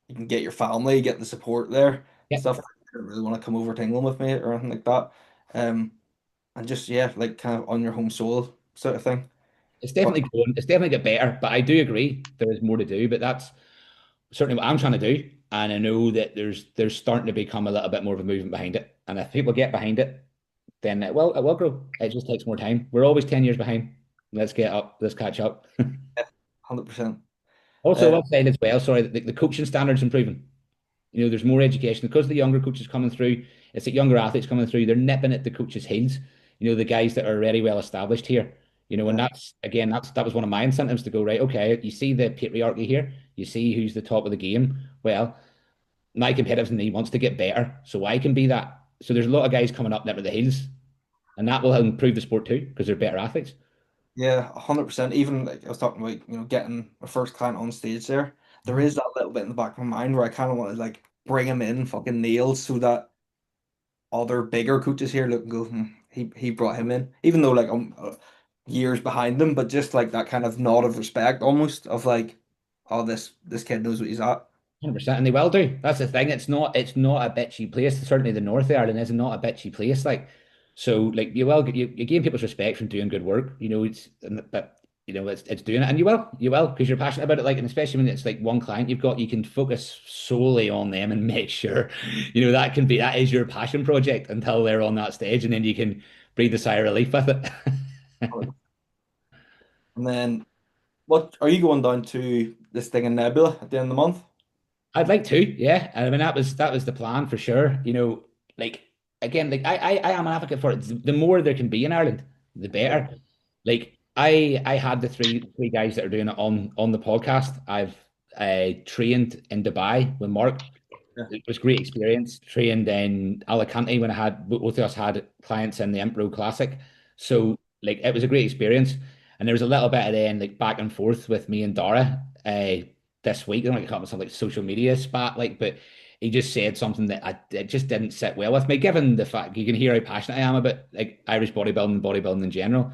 you can get your family, get the support there, Yeah. stuff. I don't really want to come over to England with me or anything like that. Um, and just yeah, like kind of on your home soil sort of thing. It's But definitely growing. It's definitely get better, but I do agree there is more to do. But that's certainly what I'm trying to do, and I know that there's starting to become a little bit more of a movement behind it. And if people get behind it, then it will grow. It just takes more time. We're always 10 years behind. Let's get up. Let's catch up. yeah, 100%. Also, Uh, I'll say as well. Sorry, the coaching standards improving. There's more education because the younger coaches coming through. It's the younger athletes coming through. They're nipping at the coaches' heels. The guys that are already well established here. And yeah, that's again, that was one of my incentives to go right. Okay, you see the patriarchy here. You see who's the top of the game. Well, my competitiveness and he wants to get better, so I can be that. So there's a lot of guys coming up nipping at the heels, and that will improve the sport too because they're better athletes. yeah, 100%. Even like I was talking about, getting my first client on stage there. There is that little bit in the back of my mind where I kind of want to like bring him in fucking nails so that other bigger coaches here look and go, he brought him in, even though like I'm years behind them, but just like that kind of nod of respect almost of like, oh, this kid knows what he's at. 100%, and they will do. That's the thing. It's not a bitchy place. Certainly, the North of Ireland is not a bitchy place. Like, so, like you gain people's respect from doing good work. But it's doing it, and you will because you're passionate about it. Like, and especially when it's like one client you've got, you can focus solely on them and make sure, that is your passion project until they're on that stage, and then you can breathe a sigh of relief with it. And then what are you going down to this thing in Nebula at the end of the month? I'd like to, yeah. I mean, that was the plan for sure. Like again, like I am an advocate for it. The more there can be in Ireland, the Yeah, better. Like I had the three guys that are doing it on the podcast. I've trained in Dubai with Mark. yeah, It was a great experience. Trained in Alicante when I had both of us had clients in the Emperor Classic. So like it was a great experience. And there was a little bit of then like back and forth with me and Dara this week. I don't know, like some like social media spat, like, but he just said something that it just didn't sit well with me, given the fact you can hear how passionate I am about like Irish bodybuilding and bodybuilding in general.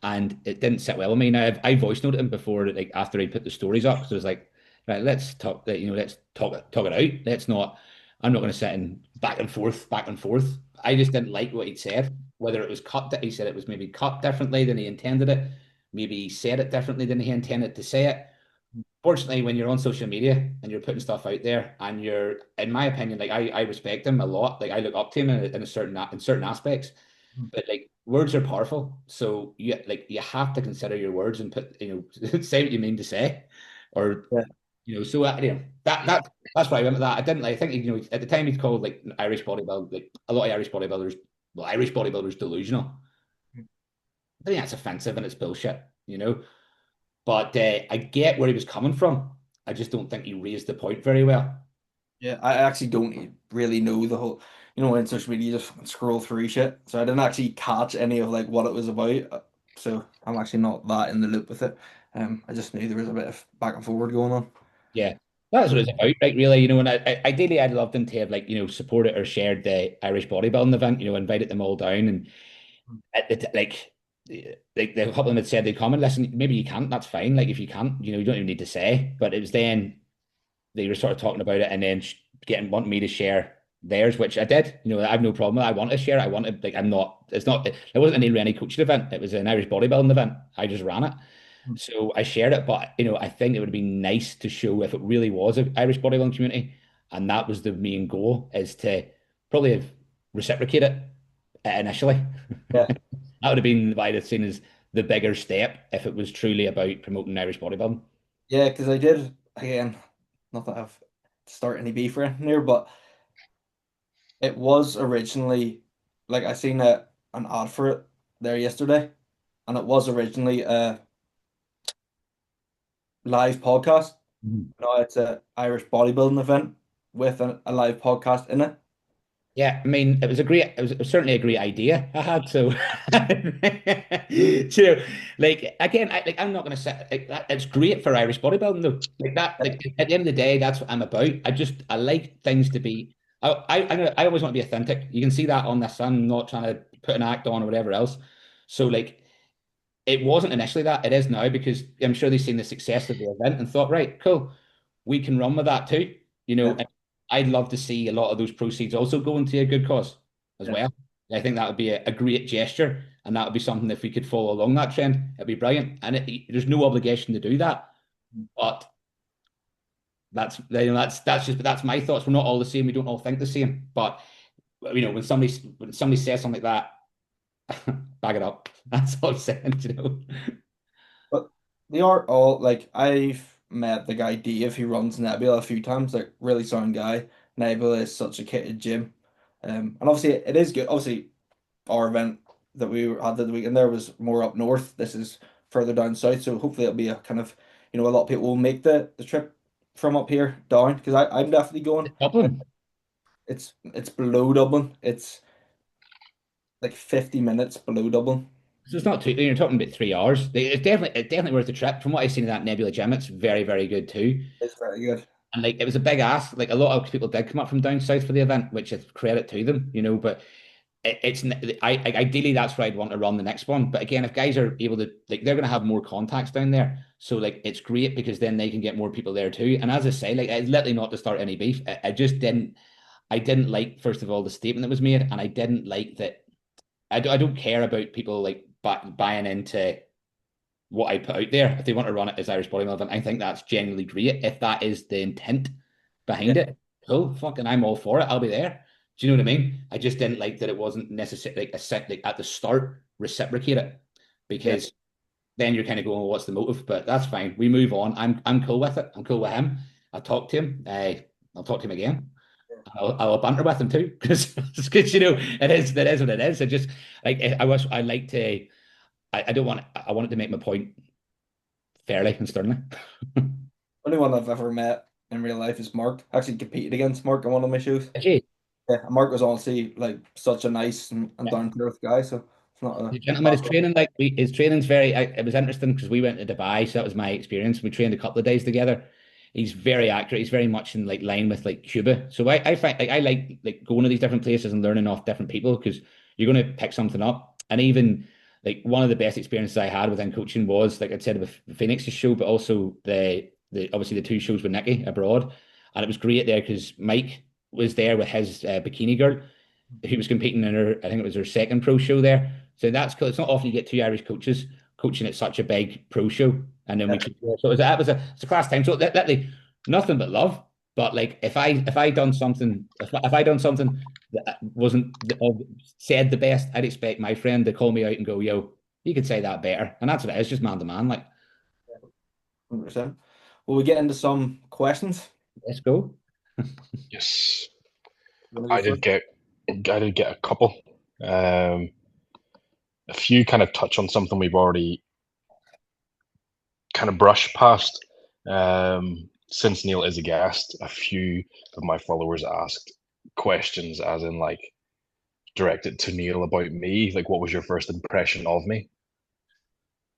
And it didn't sit well with me. Now I voice noted him before, like after he put the stories up, because it was like, right, let's talk that, let's talk it out. Let's not, I'm not going to sit in back and forth, back and forth. I just didn't like what he'd said, whether it was cut, that he said it was maybe cut differently than he intended it. Maybe he said it differently than he intended to say it. Fortunately, when you're on social media and you're putting stuff out there and you're, in my opinion, like I respect him a lot. Like I look up to him in a certain, in certain aspects, but like words are powerful. So you have to consider your words and put, say what you mean to say, or Yeah, so that's why I went with that. I didn't like, I think at the time he's called like Irish bodybuilding, like a lot of Irish bodybuilders, well, Irish bodybuilders delusional. I think that's offensive and it's bullshit. But I get where he was coming from. I just don't think he raised the point very well. yeah. I actually don't really know the whole, in social media, you just fucking scroll through shit. So I didn't actually catch any of like what it was about. So I'm actually not that in the loop with it. I just knew there was a bit of back and forward going on. Yeah, that's what it's about, right? Really, and ideally, I'd love them to have like supported or shared the Irish bodybuilding event. Invited them all down, and like the couple of them had said they'd come and listen. Maybe you can't. That's fine. Like if you can't, you don't even need to say. But it was then they were sort of talking about it, and then wanting me to share theirs, which I did. I have no problem with it. I want to share it. I wanted like I'm not. It's not. It wasn't a Neil Rennie coaching event. It was an Irish bodybuilding event. I just ran it. So I shared it, but I think it would be nice to show if it really was an Irish bodybuilding community, and that was the main goal, is to probably have reciprocate it initially. Yeah. That would have been what I'd have seen as the bigger step if it was truly about promoting Irish bodybuilding. Yeah, because I did, again, not that I've start any beef or anything here, but it was originally like I seen an ad for it there yesterday, and it was originally a live podcast. Mhm. No, it's a Irish bodybuilding event with a live podcast in it. Yeah, I mean, it was certainly a great idea I had. So, like again, I'm not going to say like that. It's great for Irish bodybuilding though. Like that, like at the end of the day, that's what I'm about. I like things to be. I always want to be authentic. You can see that on this. I'm not trying to put an act on or whatever else. So like, it wasn't initially that. It is now because I'm sure they've seen the success of the event and thought, right, cool, we can run with that too. Yeah, And I'd love to see a lot of those proceeds also go into a good cause as yeah, well. I think that would be a great gesture, and that would be something if we could follow along that trend, it'd be brilliant. And there's no obligation to do that, but that's my thoughts. We're not all the same. We don't all think the same. But when somebody says something like that, back it up. That's all I'm saying. but they are all like I've met the guy Dave who runs Nebula a few times. Like really sound guy. Nebula is such a kitted gym, and obviously it is good. Obviously our event that we had the weekend there was more up north. This is further down south, so hopefully it'll be a kind of a lot of people will make the trip from up here down because I'm definitely going. Dublin. It's below Dublin. It's like 50 minutes below Dublin. So it's not too. You're talking about 3 hours. It's definitely worth the trip. From what I've seen of that Nebula gym, it's very very good too. It's very good. And like it was a big ask. Like a lot of people did come up from down south for the event, which is credit to them. But ideally that's where I'd want to run the next one. But again, if guys are able to like, they're going to have more contacts down there. So like it's great because then they can get more people there too. And as I say, like it's literally not to start any beef. I just didn't. I didn't like first of all the statement that was made, and I didn't like that. I don't care about people like buying into what I put out there. If they want to run it as Irish bodybuilding, I think that's genuinely great. If that is the intent Yeah, behind it, cool, fucking, I'm all for it. I'll be there. Do you know what I mean? I just didn't like that it wasn't necessarily like a set like at the start reciprocate it yeah, because then you're kind of going, well, what's the motive? But that's fine. We move on. I'm cool with it. I'm cool with him. I'll talk to him. I'll talk to him again. I'll banter with him too because it is what it is. I just like I wish I like to. I don't want. I wanted to make my point fairly and sternly. only one I've ever met in real life is Mark. I actually competed against Mark on one of my shows. Actually, Yeah, and Mark was honestly like such a nice and down to earth guy. So it's not the a gentleman bad is training like his training's it was interesting because we went to Dubai, so that was my experience. We trained a couple of days together. He's very accurate. He's very much in like line with like Cuba. So I find like I like going to these different places and learning off different people because you're going to pick something up. And even like one of the best experiences I had within coaching was like I said with Phoenix's show, but also the obviously the two shows with Nikki abroad, and it was great there because Mike was there with his bikini girl who was competing in her, I think it was her second pro show there. So that's cool. It's not often you get two Irish coaches coaching at such a big pro show. And then yeah. so it was, that was it's a class time. So literally nothing but love. But like if I done something that said the best, I'd expect my friend to call me out and go, "Yo, you could say that better," and that's what it is, just man to man. Like, 100%. Will we get into some questions? let's go. Yes, You want to go I first? did get I did get a couple. Um, a few kind of touch on something we've already kind of brushed past. Since Neil is a guest, a few of my followers asked questions, as in like directed to Neil about me. Like, what was your first impression of me?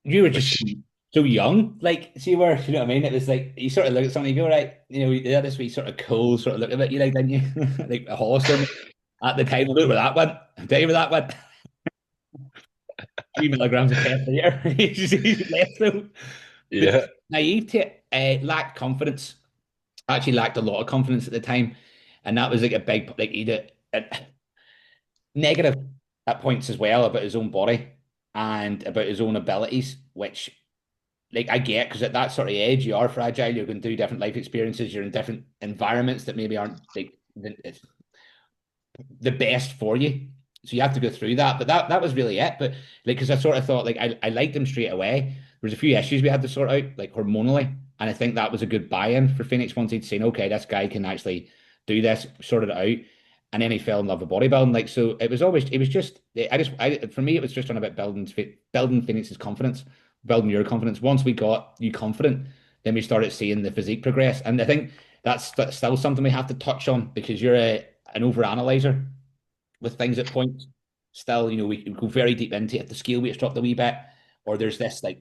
You were just Which, so young, like, see where, you know what I mean? It was like you sort of look at something, you go, right, you know, you had this wee sort of cool sort of look at it, you like, didn't you? Like a horse at the time. Look where that went. I'll tell you where that went. 3 milligrams of test a year. He's left though. But yeah, naive to it, lacked confidence. Actually lacked a lot of confidence at the time. And that was like a big, like, negative at points as well about his own body and about his own abilities, which, like, I get, because at that sort of age, you are fragile. You're going through different life experiences. You're in different environments that maybe aren't like the best for you. So you have to go through that. But that was really it. But like, because I sort of thought, like, I liked him straight away. There was a few issues we had to sort out, like hormonally. And I think that was a good buy-in for Phoenix once he'd seen, okay, this guy can actually do this, sorted it out. And then he fell in love with bodybuilding. Like, so it was just, for me, it was just on about building Phoenix's confidence, building your confidence. Once we got you confident, then we started seeing the physique progress. And I think that's still something we have to touch on, because you're an overanalyzer with things at points. Still, you know, we go very deep into it. The scale weights dropped a wee bit, or there's this like,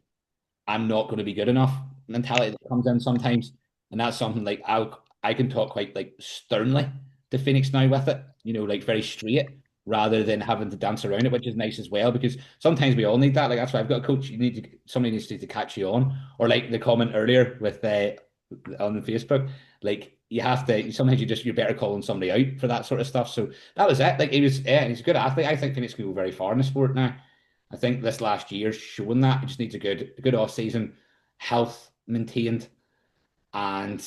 I'm not going to be good enough mentality that comes in sometimes, and that's something like I can talk quite like sternly to Phoenix now with it, you know, like very straight, rather than having to dance around it, which is nice as well, because sometimes we all need that. Like, that's why I've got a coach. You need to Somebody needs to catch you on, or like the comment earlier with on Facebook, like you have to sometimes you're better calling somebody out for that sort of stuff. So that was it. Like, he's a good athlete. I think Phoenix could go very far in the sport now. I think this last year's showing that. He just needs a good off season, health maintained, and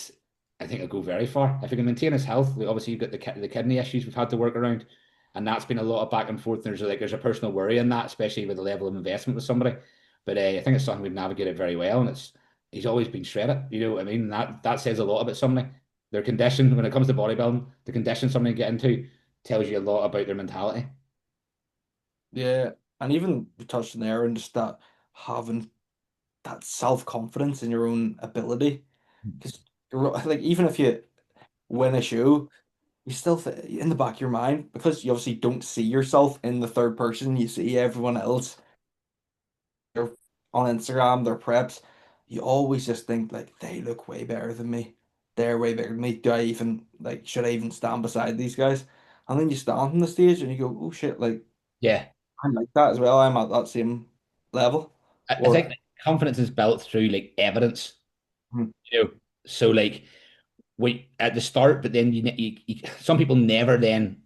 I think he'll go very far if he can maintain his health. Like, obviously, you've got the kidney issues we've had to work around, and that's been a lot of back and forth. There's a personal worry in that, especially with the level of investment with somebody. But I think it's something we've navigated very well, and he's always been shredded. You know what I mean? That says a lot about somebody. Their condition when it comes to bodybuilding, the condition somebody get into tells you a lot about their mentality. Yeah, and even we touched on there and just that having that self-confidence in your own ability. Because like even if you win a show, you still in the back of your mind, because you obviously don't see yourself in the third person. You see everyone else they're on Instagram, their preps. You always just think like they look way better than me. They're way better than me. Do I even like should I even stand beside these guys? And then you stand on the stage and you go, oh shit, like Yeah, I'm like that as well. I'm at that same level. I Or think like, confidence is built through like evidence. hmm, You know, so like we at the start, but then some people never then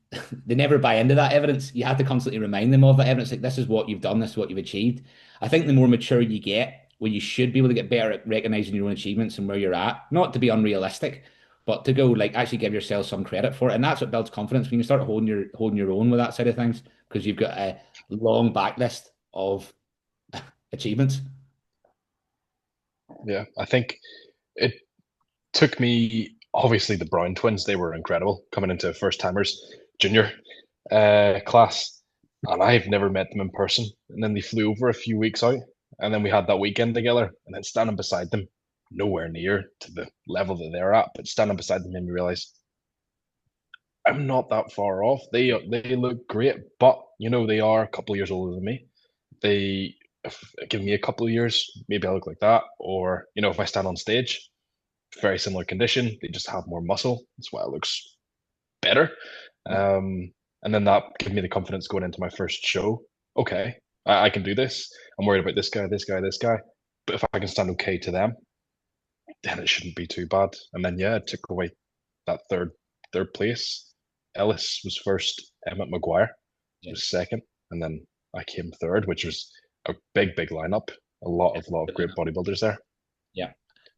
they never buy into that evidence. You have to constantly remind them of that evidence. Like, this is what you've done, this is what you've achieved. I think the more mature you get, well, you should be able to get better at recognizing your own achievements and where you're at. Not to be unrealistic, but to go like actually give yourself some credit for it. And that's what builds confidence when you start holding your own with that side of things, because you've got a long backlist of achievements. yeah. I think it took me, obviously the Brown twins, they were incredible coming into first timers junior class, and I've never met them in person. And then they flew over a few weeks out, and then we had that weekend together, and then standing beside them, nowhere near to the level that they're at, but standing beside them made me realize I'm not that far off. They look great, but you know they are a couple of years older than me. They if, give me a couple of years, maybe I look like that, or you know if I stand on stage, very similar condition. They just have more muscle. That's why it looks better. yeah, And then that gave me the confidence going into my first show. Okay, I can do this. I'm worried about this guy, this guy, this guy. But if I can stand okay to them, then it shouldn't be too bad. And then yeah, it took away that third place. Ellis was first, Emmett McGuire Yeah. was second, and then I came third, which was a big lineup. A lot of great bodybuilders there. Yeah.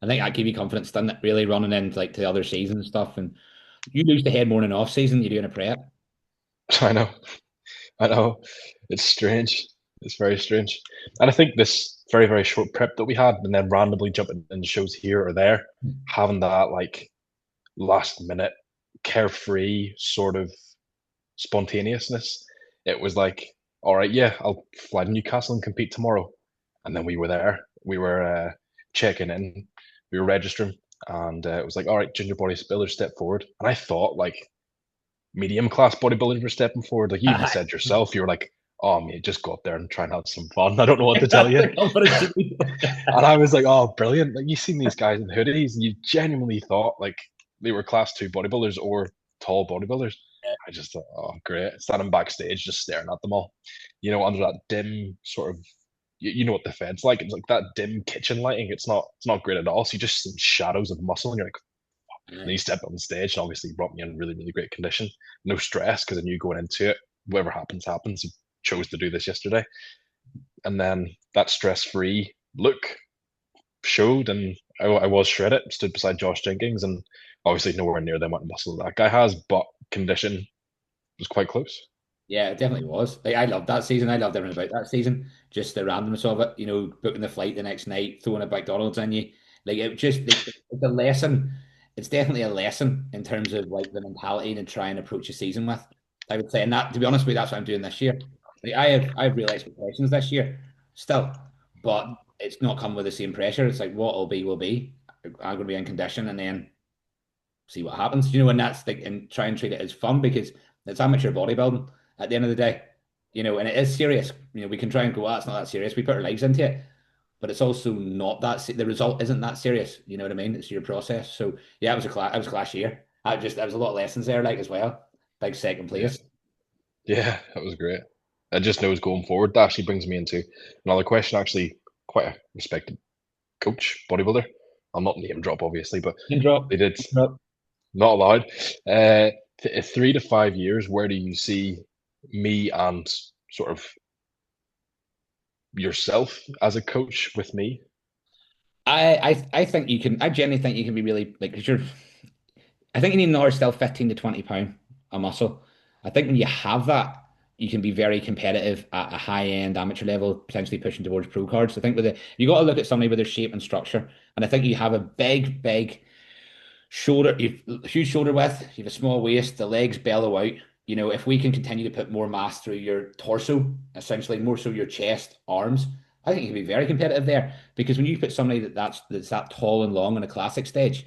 I think that gave you confidence, didn't it? Really running into like to the other season and stuff. And you lose the head more in off season, you're doing a prep. I know, I know. It's strange. It's very strange. And I think this very, very short prep that we had, and then randomly jumping in shows here or there, having that like last minute carefree sort of spontaneousness. It was like, all right, yeah, I'll fly to Newcastle and compete tomorrow. And then we were there. We were checking in. We were registering, and it was like, all right, junior bodybuilders step forward. And I thought like medium class bodybuilders were stepping forward. Like you even said yourself, you were like, oh mate, just go up there and try and have some fun. I don't know what to tell That's you. the confidence you need. And I was like, oh, brilliant. Like you seen these guys in hoodies, and you genuinely thought like they were class two bodybuilders or tall bodybuilders. I just thought, oh, great. Standing backstage, just staring at them all, under that dim sort of, you know what the fed's like. It's like that dim kitchen lighting. It's not great at all. So you just see shadows of muscle, and you're like, and he stepped on the stage and obviously brought me in really, really great condition. No stress because I knew going into it, whatever happens, happens. He chose to do this yesterday. And then that stress-free look showed, and I was shredded, stood beside Josh Jenkins, and obviously nowhere near the amount of muscle that guy has, but condition was quite close. Yeah, it definitely was. Like I loved that season. I loved everything about that season. Just the randomness of it, booking the flight the next night, throwing a McDonald's in you. Like it just it's a lesson. It's definitely a lesson in terms of like the mentality to try and approach a season with. I would say, and that to be honest with you, that's what I'm doing this year. Like I have real expectations this year still, but it's not come with the same pressure. It's like what will be will be. I'm going to be in condition, and then see what happens. And that's like, and try and treat it as fun because it's amateur bodybuilding at the end of the day, and it is serious. We can try and go, it's not that serious. We put our lives into it, but it's also not that, the result isn't that serious. You know what I mean? It's your process. So yeah, it was a class year. There was a lot of lessons there, like as well. Big second Yeah, place. yeah, that was great. I just knows going forward. That actually brings me into another question. Actually, quite a respected coach, bodybuilder. I'll not name drop, obviously, but Name drop. they did. Name drop. Not allowed. Uh, 3 to 5 years, where do you see me and sort of yourself as a coach with me? I think you can. I genuinely think you can be really like because you're. I think you need another still 15 to 20 pound a muscle. I think when you have that, you can be very competitive at a high end amateur level, potentially pushing towards pro cards. I think you got to look at somebody with their shape and structure, and I think you have a big shoulder, you've huge shoulder width, you have a small waist, the legs bellow out. If we can continue to put more mass through your torso, essentially more so your chest, arms, I think you can be very competitive there. Because when you put somebody that's that tall and long on a classic stage,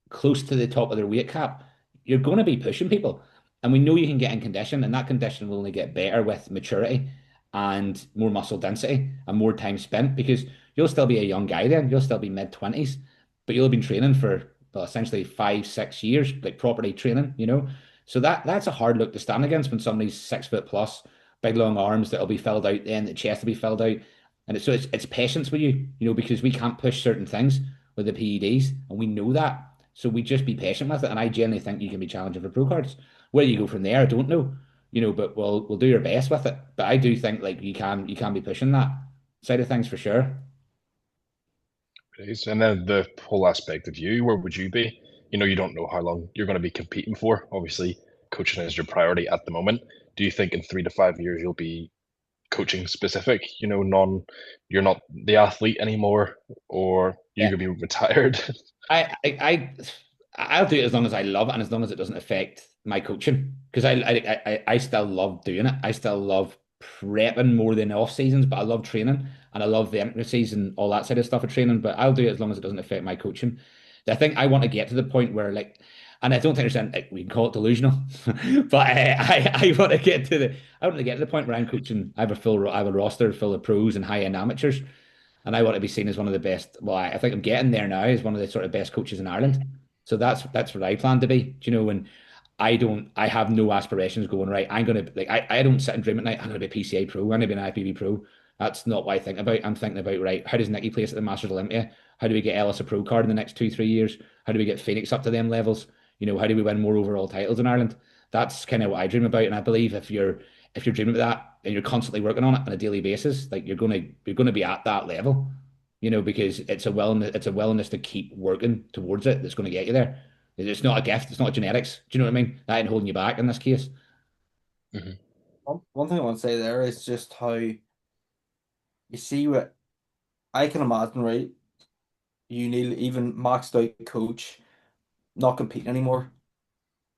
close to the top of their weight cap, you're going to be pushing people. And we know you can get in condition, and that condition will only get better with maturity and more muscle density and more time spent because you'll still be a young guy then. You'll still be mid 20s, but you'll have been training for well, essentially 5, 6 years, like properly training. So that's a hard look to stand against when somebody's 6 foot plus, big long arms that'll be filled out, then the chest will be filled out. And it's patience with you, because we can't push certain things with the PEDs, and we know that. So we just be patient with it. And I generally think you can be challenging for pro cards. Where you go from there, I don't know, but we'll do your best with it. But I do think like you can be pushing that side of things for sure. Please. And then the whole aspect of you, where would you be? You don't know how long you're going to be competing for. Obviously, coaching is your priority at the moment. Do you think in 3 to 5 years you'll be coaching specific? You're not the athlete anymore, or you're Yeah. gonna be retired. I'll do it as long as I love it and as long as it doesn't affect my coaching. Because I still love doing it. I still love prepping more than off seasons, but I love training and I love the intricacies and all that side of stuff of training. But I'll do it as long as it doesn't affect my coaching. I think I want to get to the point where and I don't think there's we can call it delusional, but I want to get to the point where I'm coaching. I have a roster full of pros and high end amateurs, and I want to be seen as one of the best. Well, I think I'm getting there now as one of the sort of best coaches in Ireland. So that's what I plan to be. And I have no aspirations going right. I'm gonna I don't sit and dream at night. I'm gonna be a PCA pro. I'm gonna be an IPB pro. That's not what I think about. I'm thinking about right. How does Nicky place at the Masters Olympia? How do we get Ellis a pro card in the next 2, 3 years? How do we get Phoenix up to them levels? How do we win more overall titles in Ireland? That's kind of what I dream about. And I believe if you're dreaming about that and you're constantly working on it on a daily basis, like you're gonna be at that level. because it's a willingness to keep working towards it that's going to get you there. It's not a gift, it's not genetics. Do you know what I mean? That ain't holding you back in this case. Hmm. One thing I want to say there is just how you see what I can imagine, right? You need even maxed out coach, not competing anymore.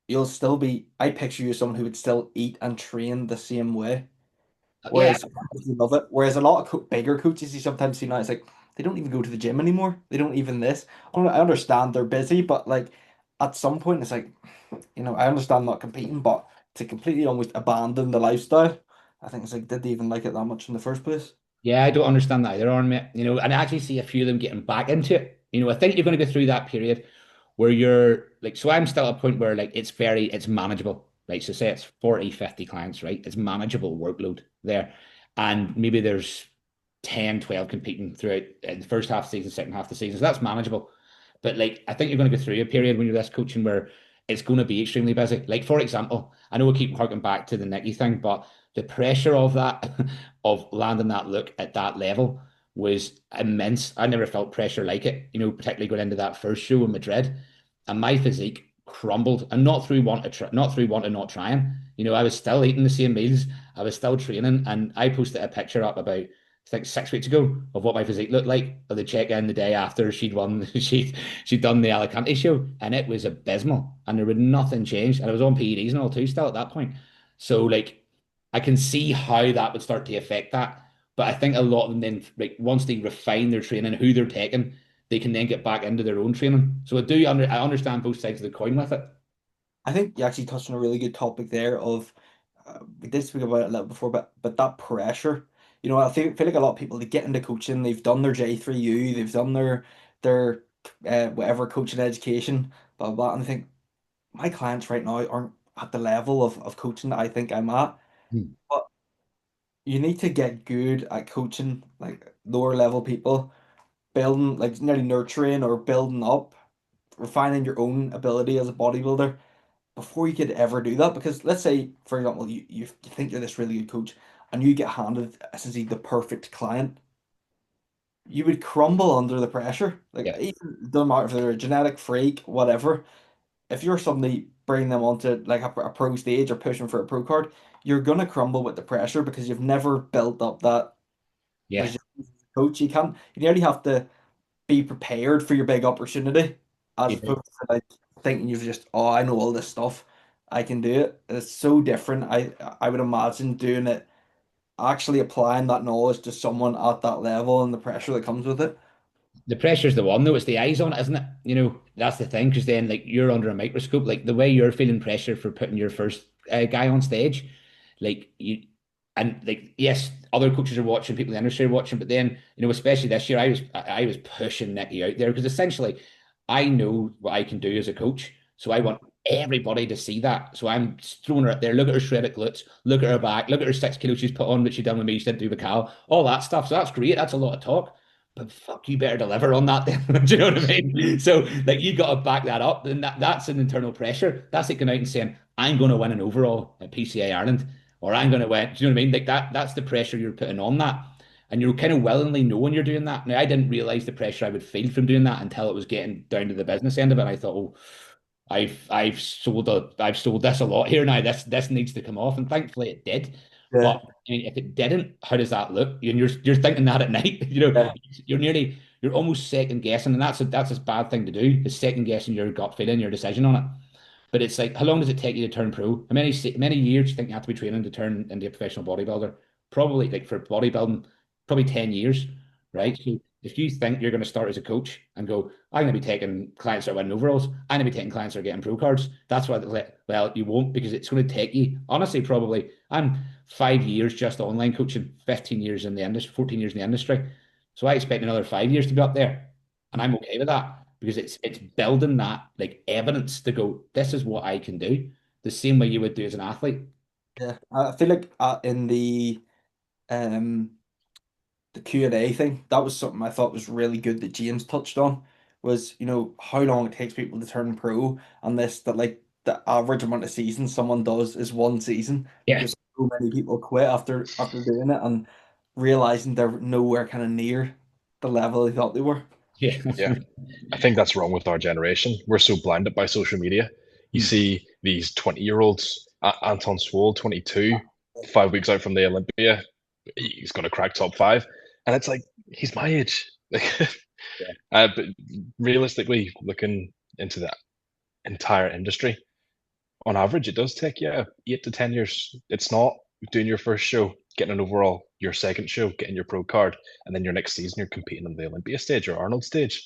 You'll still be, I picture you as someone who would still eat and train the same way. Yeah, Whereas you love it. Whereas a lot of bigger coaches you sometimes see now, it's like they don't even go to the gym anymore. They don't even this. I understand they're busy, but like at some point it's like, I understand not competing, but to completely almost abandon the lifestyle, I think it's like, did they even like it that much in the first place? yeah, I don't understand that either, on mate. And I actually see a few of them getting back into it. I think you're going to go through that period where you're like, so I'm still at a point where like it's manageable, right? So say it's 40, 50 clients, right? It's manageable workload there. And maybe there's 10, 12 competing throughout the first half of the season, second half of the season. So that's manageable. But like, I think you're going to go through a period when you're this coaching where it's going to be extremely busy. Like, for example, I know we keep harking back to the Nicky thing, but the pressure of that, of landing that look at that level was immense. I never felt pressure like it, particularly going into that first show in Madrid. And my physique crumbled, and not through not through want of not trying. I was still eating the same meals, I was still training, and I posted a picture up about I think 6 weeks ago of what my physique looked like of the check in the day after she'd won she'd done the Alicante show, and it was abysmal, and there was nothing changed, and I was on PEDs and all too still at that point. So like I can see how that would start to affect that, but I think a lot of them then, like, once they refine their training, who they're taking, they can then get back into their own training. So I understand both sides of the coin with it. I think you actually touched on a really good topic there of we did speak about it a little before, but that pressure. I feel like a lot of people they get into coaching, they've done their J3U, they've done their whatever coaching education, blah blah, blah, and I think my clients right now aren't at the level of coaching that I think I'm at. Hmm. But you need to get good at coaching like lower level people, building like nearly nurturing or building up, refining your own ability as a bodybuilder before you could ever do that. Because let's say, for example, you think you're this really good coach and you get handed essentially the perfect client, you would crumble under the pressure. Like Yeah. even doesn't matter if they're a genetic freak, whatever. If you're suddenly bringing them onto like a pro stage or pushing for a pro card, you're gonna crumble with the pressure because you've never built up that Yeah. resilience as a coach. You nearly have to be prepared for your big opportunity as You do. opposed to like thinking you've just, oh, I know all this stuff, I can do it. It's so different. I would imagine doing it, actually applying that knowledge to someone at that level and the pressure that comes with it. The pressure's the one though, it's the eyes on it, isn't it? That's the thing, because then like you're under a microscope, like the way you're feeling pressure for putting your first guy on stage, like you, and like yes, other coaches are watching, people in the industry are watching, but then especially this year, I was pushing Nicky out there because essentially I know what I can do as a coach, so I want everybody to see that. So I'm throwing her out there. Look at her shredded glutes. Look at her back. Look at her 6 kilos she's put on, which she done with me. She didn't do with Cal. All that stuff. So that's great. That's a lot of talk. But fuck, you better deliver on that then. Do you know what I mean? So like you got to back that up. And that's an internal pressure. That's like going out and saying, I'm going to win an overall at PCA Ireland, or I'm going to win. Do you know what I mean? Like that's the pressure you're putting on that. And you're kind of willingly knowing you're doing that. Now, I didn't realize the pressure I would feel from doing that until it was getting down to the business end of it. And I thought, oh, I've sold this a lot here now. This needs to come off, and thankfully it did. But Yeah, I mean, if it didn't, how does that look? And you're thinking that at night. yeah, You're almost second guessing, and that's a bad thing to do. Is second guessing your gut feeling, your decision on it. But it's like, how long does it take you to turn pro? How many years do you think you have to be training to turn into a professional bodybuilder? Probably like for bodybuilding, probably 10 years, right? So if you think you're going to start as a coach and go, I'm going to be taking clients that are winning overalls, I'm going to be taking clients that are getting pro cards. That's why, well, you won't, because it's going to take you, honestly, probably, I'm 5 years just online coaching, 15 years in the industry, 14 years in the industry. So I expect another 5 years to be up there. And I'm okay with that because it's building that like evidence to go, this is what I can do, the same way you would do as an athlete. yeah. I feel like in um the Q&A thing, that was something I thought was really good that James touched on was, how long it takes people to turn pro and this that like the average amount of seasons someone does is one season Yeah. because so many people quit after doing it and realizing they're nowhere kind of near. the level they thought they were. Yeah. Yeah. I think that's wrong with our generation. We're so blinded by social media. You Hmm. see these 20-year-olds, Anton Swole, 22, 5 weeks out from the Olympia, he's going to crack top five. And it's like, he's my age. Yeah. But realistically, looking into the entire industry, on average, it does take, yeah, 8 to 10 years. It's not doing your first show, getting an overall, your second show, getting your pro card, and then your next season you're competing on the Olympia stage or Arnold stage.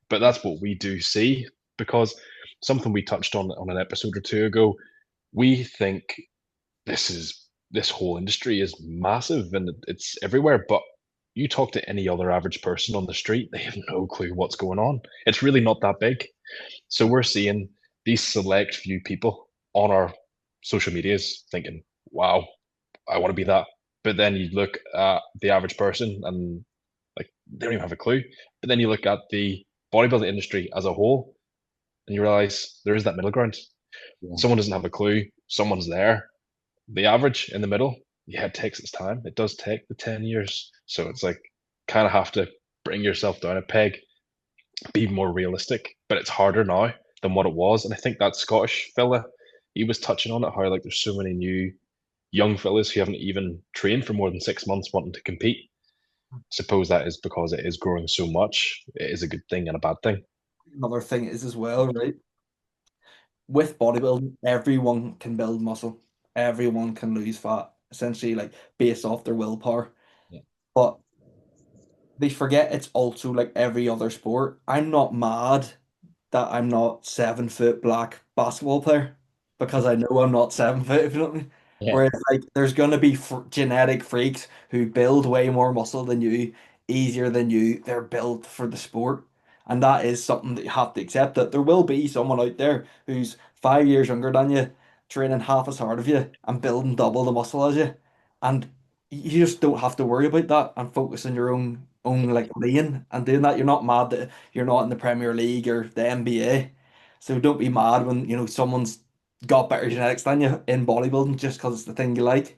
But that's what we do see, because something we touched on an episode or two ago, we think this whole industry is massive and it's everywhere, but you talk to any other average person on the street, they have no clue what's going on. It's really not that big. So we're seeing these select few people on our social medias thinking, wow, I want to be that. But then you look at the average person and like they don't even have a clue. But then you look at the bodybuilding industry as a whole and you realize there is that middle ground. Yeah. Someone doesn't have a clue, someone's there. The average in the middle, yeah, it takes its time. It does take the 10 years. So it's like kind of have to bring yourself down a peg, be more realistic, but it's harder now than what it was. And I think that Scottish fella, he was touching on it, how like there's so many new young fellas who haven't even trained for more than 6 months wanting to compete. Suppose that is because it is growing so much. It is a good thing and a bad thing. Another thing is as well, right? With bodybuilding, everyone can build muscle, everyone can lose fat, essentially, like based off their willpower. Yeah. But they forget it's also like every other sport. I'm not mad that I'm not 7 foot black basketball player because I know I'm not 7 foot, if you know what I mean. Yeah. Whereas like there's gonna be genetic freaks who build way more muscle than you, easier than you. They're built for the sport, and that is something that you have to accept. That there will be someone out there who's 5 years younger than you, training half as hard as you, and building double the muscle as you, and you just don't have to worry about that and focus on your own like lane and doing that. You're not mad that you're not in the Premier League or the NBA. So don't be mad when, someone's got better genetics than you in bodybuilding just because it's the thing you like.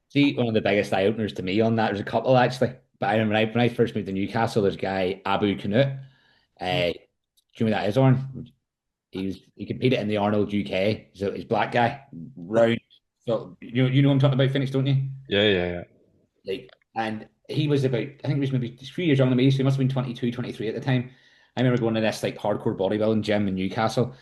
See, one of the biggest eye openers to me on that, there's a couple actually. But I remember when I first moved to Newcastle, there's a guy, Abu Kanut. Do you know who that is, Oren? He competed in the Arnold UK. So he's a black guy, round. So you know what I'm talking about, Phoenix, don't you? Yeah, yeah, yeah. Like, and he was about, I think he was maybe 3 years younger than me, so he must have been 22, 23 at the time. I remember going to this like hardcore bodybuilding gym in Newcastle,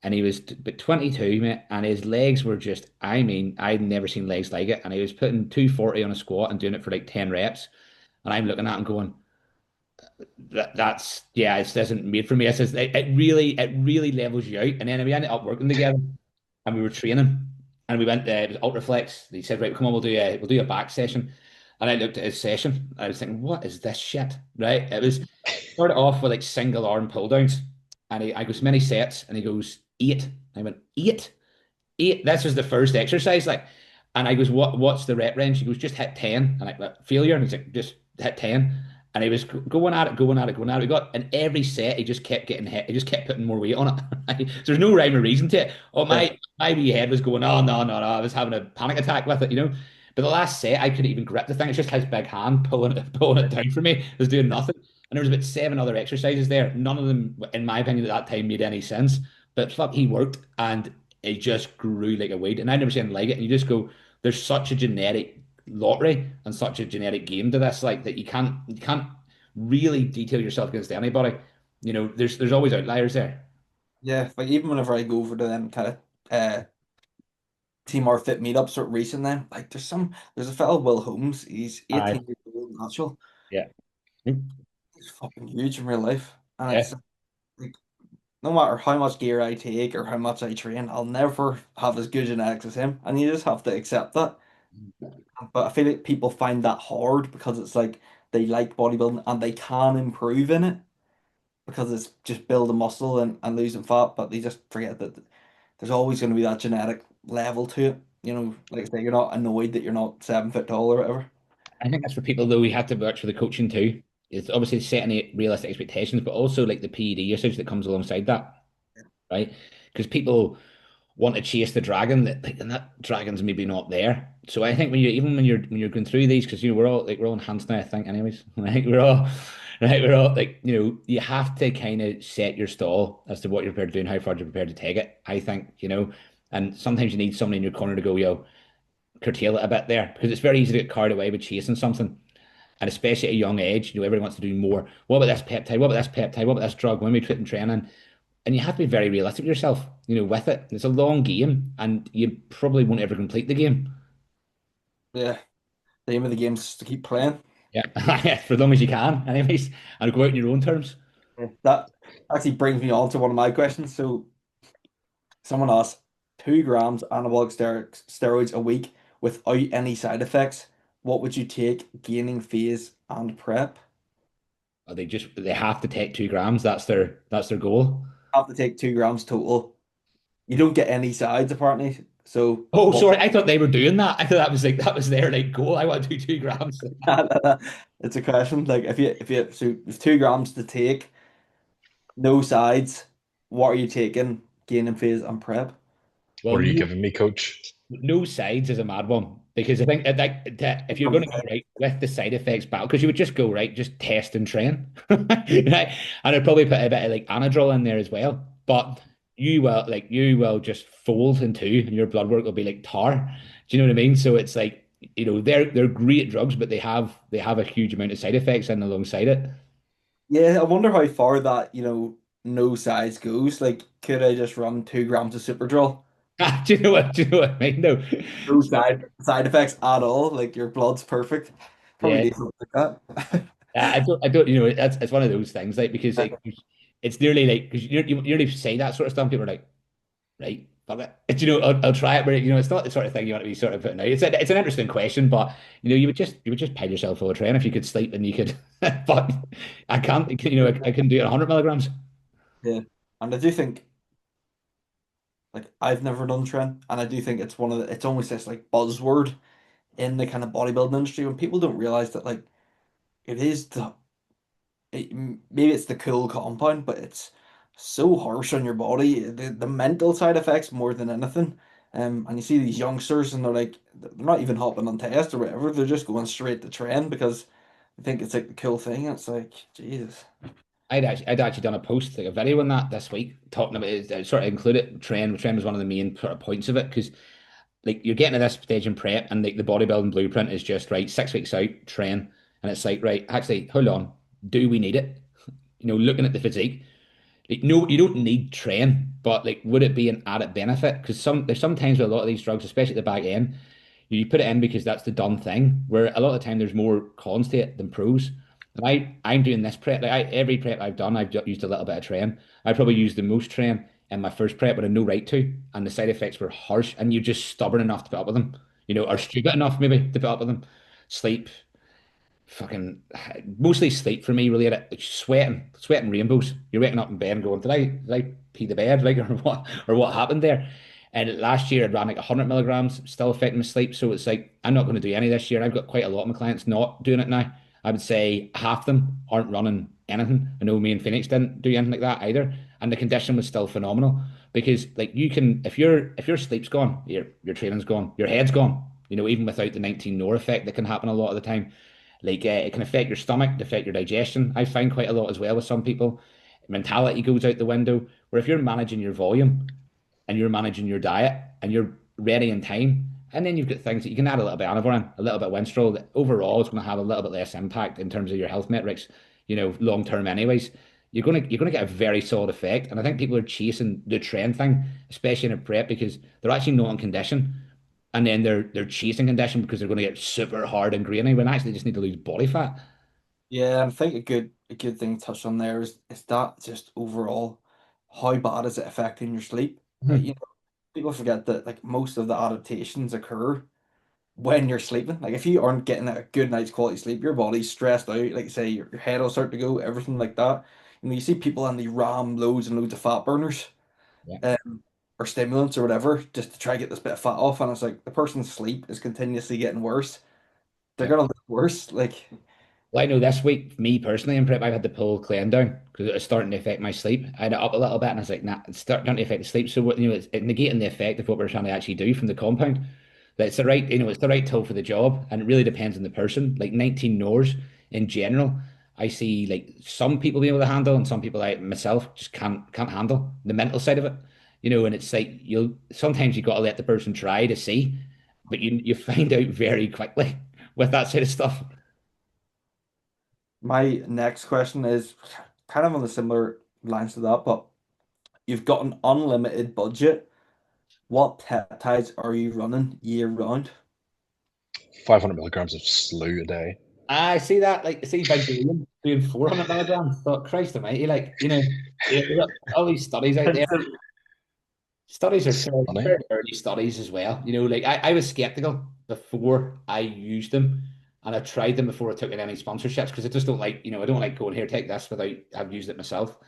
and he was but 22, mate, and his legs were just, I mean, I'd never seen legs like it. And he was putting 240 on a squat and doing it for like 10 reps. And I'm looking at him going, that's yeah, this isn't made for me. It says it really levels you out. And then we ended up working together and we were training and we went it was Ultraflex. He said, right, come on, we'll do a back session. And I looked at his session. I was thinking, what is this shit? Right? It was started off with like single arm pull downs. And I goes, many sets, and he goes, eight. I went, eight? Eight. This was the first exercise, like, and I goes, what's the rep range? He goes, just hit 10. And I went, failure. And he's like, just hit 10. And he was going at it, going at it, going at it. We got in every set, he just kept getting hit. He just kept putting more weight on it. So there's no rhyme or reason to it. Oh, Yeah. my wee head was going, oh no, no, no. I was having a panic attack with it. But the last set, I couldn't even grip the thing. It's just his big hand pulling it down for me. It was doing nothing. And there was about seven other exercises there. None of them, in my opinion, at that time made any sense. But fuck, he worked and it just grew like a weed. And I've never seen like it. And you just go, there's such a genetic lottery and such a genetic game to this, like that you can't really detail yourself against anybody. There's always outliers there. Yeah, like even whenever I go over to them kind of Team R Fit meetups sort of recently, like there's a fellow Will Holmes, he's I 18 years old natural. Yeah. He's fucking huge in real life. And Yeah. it's like no matter how much gear I take or how much I train, I'll never have as good genetics as him. And you just have to accept that. But I feel like people find that hard because it's like they like bodybuilding and they can improve in it because it's just building muscle and losing fat, but they just forget that there's always going to be that genetic level to it. Like I say, you're not annoyed that you're not 7 foot tall or whatever. I think that's for people though. We have to watch for the coaching too. It's obviously setting realistic expectations, but also like the PED usage that comes alongside that, right? Because people want to chase the dragon and that dragon's maybe not there. So I think when you're going through these, because we're all enhanced now, I think, anyways. Right? We're all right? We're all like, you have to kind of set your stall as to what you're prepared to do and how far you're prepared to take it. I think, and sometimes you need someone in your corner to go, yo, curtail it a bit there because it's very easy to get carried away with chasing something. And especially at a young age, everyone wants to do more. What about this peptide? What about this peptide? What about this drug? When we quit in training? And you have to be very realistic with yourself, with it. It's a long game and you probably won't ever complete the game. Yeah, the aim of the game is to keep playing. Yeah, for as long as you can, anyways, and go out on your own terms. Yeah. That actually brings me on to one of my questions. So someone asked, 2 grams anabolic steroids a week without any side effects. What would you take gaining phase and prep? They have to take 2 grams. That's their goal. Have to take 2 grams total. You don't get any sides apparently. So Oh, what? sorry, I thought they were doing that. I thought that was their like goal. I want to do 2 grams. It's a question. Like if you so with 2 grams to take, no sides, what are you taking gaining phase and prep? Well, What are you no, giving me, coach? no sides is a mad one because I think that if you're going to go right with the side effects battle, because you would just go right, just test and train, right? And I'd probably put a bit of like Anadrol in there as well. But you will just fold in two, and your blood work will be like tar. Do you know what I mean? So it's like they're great drugs, but they have a huge amount of side effects in alongside it. Yeah, I wonder how far that, no size goes. Like, could I just run 2 grams of Superdrol? Do you know what? Do you know what I mean? No. No So side effects at all. Like your blood's perfect. Probably yeah, need something like that. I don't. It's one of those things, like because it's nearly like because you nearly say that sort of stuff, people are like, right, fuck it. I'll try it, but it's not the sort of thing you want to be sort of putting out. It's an interesting question, but you would just pile yourself full of train if you could sleep and you could, but I can't. I can do it 100 milligrams. Yeah. And I do think like I've never done tren, and I do think it's it's almost this like buzzword in the kind of bodybuilding industry when people don't realize that like it is maybe it's the cool compound, but it's so harsh on your body. The mental side effects more than anything. And you see these youngsters and they're not even hopping on tests or whatever. They're just going straight to train because they think it's like the cool thing. And it's like, Jesus. I'd actually done a post, like a video on that this week, talking about it. I sort of included train. Train was one of the main sort of points of it because like you're getting to this stage in prep and like the bodybuilding blueprint is just right 6 weeks out train and it's like right actually hold on, do we need it, looking at the physique, like no, you don't need train, but like would it be an added benefit because there's sometimes with a lot of these drugs, especially at the back end, you put it in because that's the done thing where a lot of the time there's more cons to it than pros. And I'm doing this prep, like every prep I've done I've used a little bit of train. I probably used the most train in my first prep but I had no right to, and the side effects were harsh and you're just stubborn enough to put up with them, or stupid enough maybe to put up with them. Sleep, fucking mostly sleep for me related. Like sweating rainbows. You're waking up in bed and going, did I pee the bed, like, or what happened there? And last year I ran like 100 milligrams, still affecting my sleep. So it's like I'm not going to do any this year. I've got quite a lot of my clients not doing it now. I would say half of them aren't running anything. I know me and Phoenix didn't do anything like that either, and the condition was still phenomenal because like you can if your sleep's gone, your training's gone, your head's gone. Even without the 19 nor effect that can happen a lot of the time. Like it can affect your stomach, affect your digestion. I find quite a lot as well with some people. Mentality goes out the window. Where if you're managing your volume and you're managing your diet and you're ready in time, and then you've got things that you can add a little bit of Anavar in, a little bit of Winstrol, that overall it's going to have a little bit less impact in terms of your health metrics, long term anyways. You're gonna get a very solid effect. And I think people are chasing the trend thing, especially in a prep, because they're actually not in condition and then they're chasing condition because they're going to get super hard and grainy when actually they just need to lose body fat. Yeah, I think a good thing to touch on there is that just overall, how bad is it affecting your sleep? Mhm. People forget that like most of the adaptations occur when you're sleeping. Like if you aren't getting a good night's quality sleep, your body's stressed out. Like say your head will start to go, everything like that. You see people and they ram loads and loads of fat burners, Yeah. or stimulants or whatever, just to try to get this bit of fat off. And it's like the person's sleep is continuously getting worse. They're Yeah. gonna look worse. Like Well, I know this week, me personally in prep, I've had to pull Clen down because it was starting to affect my sleep. I had it up a little bit and I was like, nah, it's starting to affect the sleep. So, it's negating the effect of what we're trying to actually do from the compound. That it's the right tool for the job. And it really depends on the person. Like 19 Nors in general, I see like some people being able to handle, and some people like myself just can't handle the mental side of it. And it's like you'll sometimes you got to let the person try to see, but you find out very quickly with that sort of stuff. My next question is kind of on the similar lines to that, but you've got an unlimited budget. What peptides are you running year round? 500 milligrams of slew a day. I see that, like, see Big William doing 400 milligrams. Thought, Christ almighty, like, there are all these studies out there. Studies are It's funny. fairly early studies as well. Like I was skeptical before I used them, and I tried them before I took in any sponsorships because I just don't like, I don't like going here, take this without I've used it myself.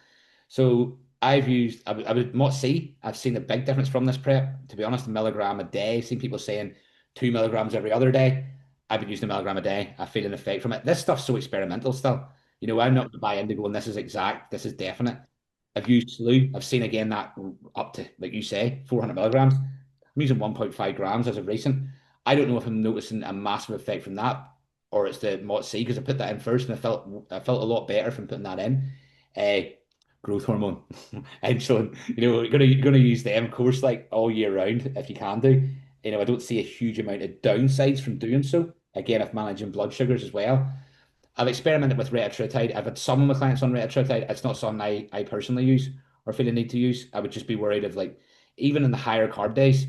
So I would not see, I've seen a big difference from this prep. To be honest, a milligram a day. I've seen people saying 2 milligrams every other day. I've been using a milligram a day. I feel an effect from it. This stuff's so experimental still. I'm not going to buy into going, this is exact, this is definite. I've used Slew. I've seen again that up to, like you say, 400 milligrams. I'm using 1.5 grams as of recent. I don't know if I'm noticing a massive effect from that or it's the Mot C because I put that in first and I felt a lot better from putting that in. Uh, Growth hormone, insulin. You're gonna use them, of course, like all year round if you can do. I don't see a huge amount of downsides from doing so. Again, if managing blood sugars as well. I've experimented with retatrutide. I've had some of my clients on retatrutide. It's not something I personally use or feel a need to use. I would just be worried of like even in the higher carb days,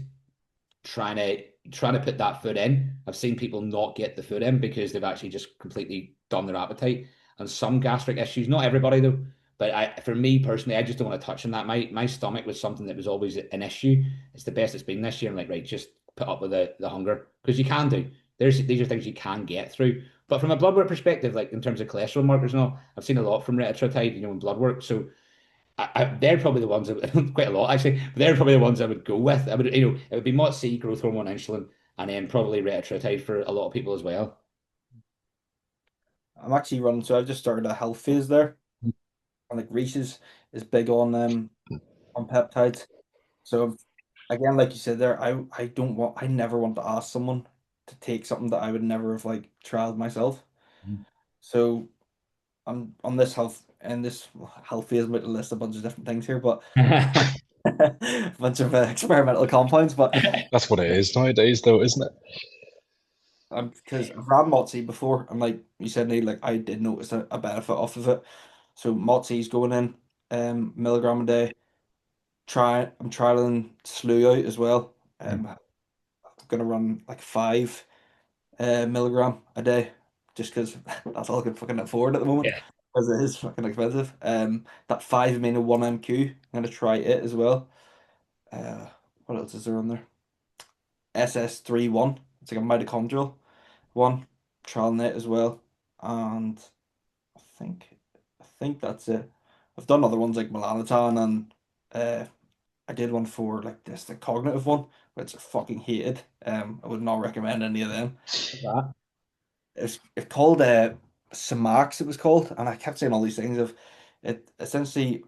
trying to put that food in. I've seen people not get the food in because they've actually just completely done their appetite and some gastric issues. Not everybody though, but for me personally, I just don't want to touch on that. My stomach was something that was always an issue. It's the best it's been this year. I'm like, right, just put up with the hunger because you can do. These are things you can get through. But from a blood work perspective, like in terms of cholesterol markers and all, I've seen a lot from retatrutide, in blood work. So they're probably the ones that quite a lot actually. But they're probably the ones I would go with. I would, it would be Mot C, growth hormone, insulin, and then probably retatrutide for a lot of people as well. I'm actually running, so I've just started a health phase there. And like Reese's is big on peptides. So again, like you said there, I never want to ask someone to take something that I would never have like tried myself. So I'm on this health phase. I'm about to list a bunch of different things here, but a bunch of experimental compounds. But That's what it is nowadays, though, isn't it? because I've ran Motzi before, and like you said, Neil, like I did notice a benefit off of it. So Motzi's going in, milligram a day. I'm trialing Slew out as well. I'm gonna run like 5 milligram a day, just because that's all I can fucking afford at the moment, Yeah. because it is fucking expensive. That 5 amino 1 MQ, I'm gonna try it as well. Uh, what else is there on there? SS31. It's like a mitochondrial one. Trialing it as well, and I think I think that's it. I've done other ones like melanotan and I did one for like the cognitive one, which I fucking hated. I would not recommend any of them. That. It's called Samax, it was called, and I kept saying all these things of it. Essentially,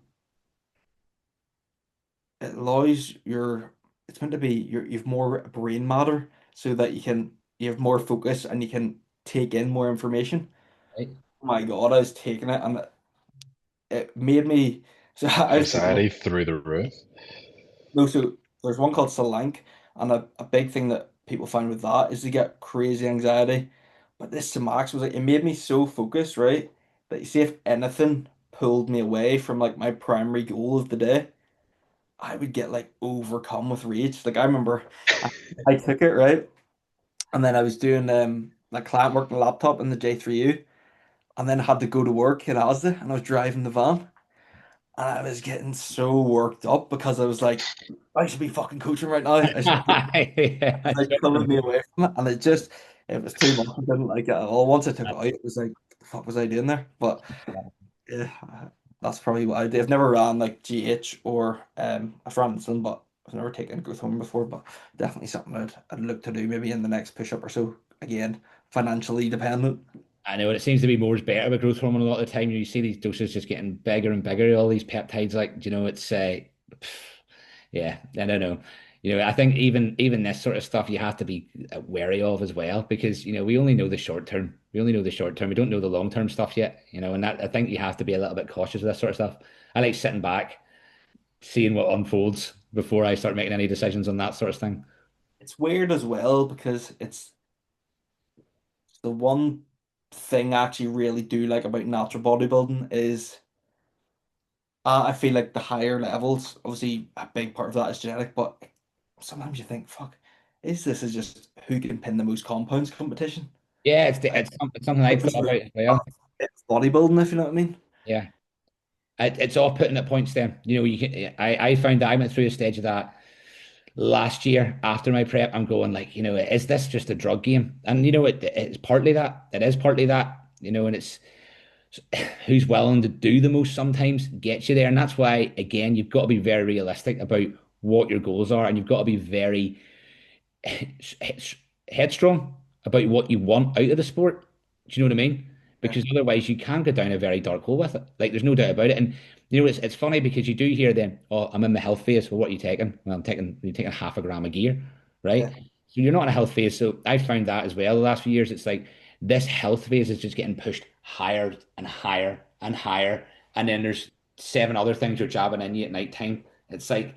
it allows it's meant to be you've more brain matter so that you have more focus and you can take in more information. Right. Oh my God, I was taking it and it made me so I was taking Anxiety through the roof. no, so there's one called Solank, and a big thing that people find with that is they get crazy anxiety. But this Samax was like it made me so focused, right? That you see if anything pulled me away from like my primary goal of the day, I would get like overcome with rage. Like I remember I, I took it, right? And then I was doing like client work on the laptop in the J3U, and then I had to go to work in Asda and I was driving the van. And I was getting so worked up because I was like, I should be fucking coaching right now. I should be Yeah, I like pulling me away from it. And it was too much. I didn't like it at all. Once I took it out, it was like, what the fuck was I doing there? But yeah, that's probably what I did. I've never ran like GH or I've ran insulin, but I've never taken growth hormone before. But definitely something I'd look to do maybe in the next push up or so. Again, financially dependent. I know it seems to be more is better with growth hormone a lot of the time. You see these doses just getting bigger and bigger, all these peptides, like, it's yeah, I don't know. I think even this sort of stuff you have to be wary of as well because we only know the short term. We only know the short term. We don't know the long term stuff yet. And that I think you have to be a little bit cautious with this sort of stuff. I like sitting back, seeing what unfolds before I start making any decisions on that sort of thing. It's weird as well because it's the one thing I actually really do like about natural bodybuilding is I feel like the higher levels, obviously a big part of that is genetic, but sometimes you think, fuck, is just who can pin the most compounds competition? Yeah, Like, it's something I thought about as well. it's bodybuilding, if you know what I mean. Yeah, it's off putting at points. Then you can. I found that I went through a stage of that last year after my prep. I'm going like, is this just a drug game? And it's partly that. It is partly that. And it's who's willing to do the most sometimes gets you there. And that's why, again, you've got to be very realistic about what your goals are, and you've got to be very headstrong about what you want out of the sport. Do you know what I mean? Yeah, Because otherwise, you can go down a very dark hole with it. Like, there's no doubt about it. And it's funny because you do hear then, "Oh, I'm in my health phase." Well, what are you taking? Well, you're taking half a gram of gear, right? yeah, So you're not in a health phase. So I found that as well the last few years. It's like this health phase is just getting pushed higher and higher and higher, and then there's seven other things you're jabbing in you at night time. It's like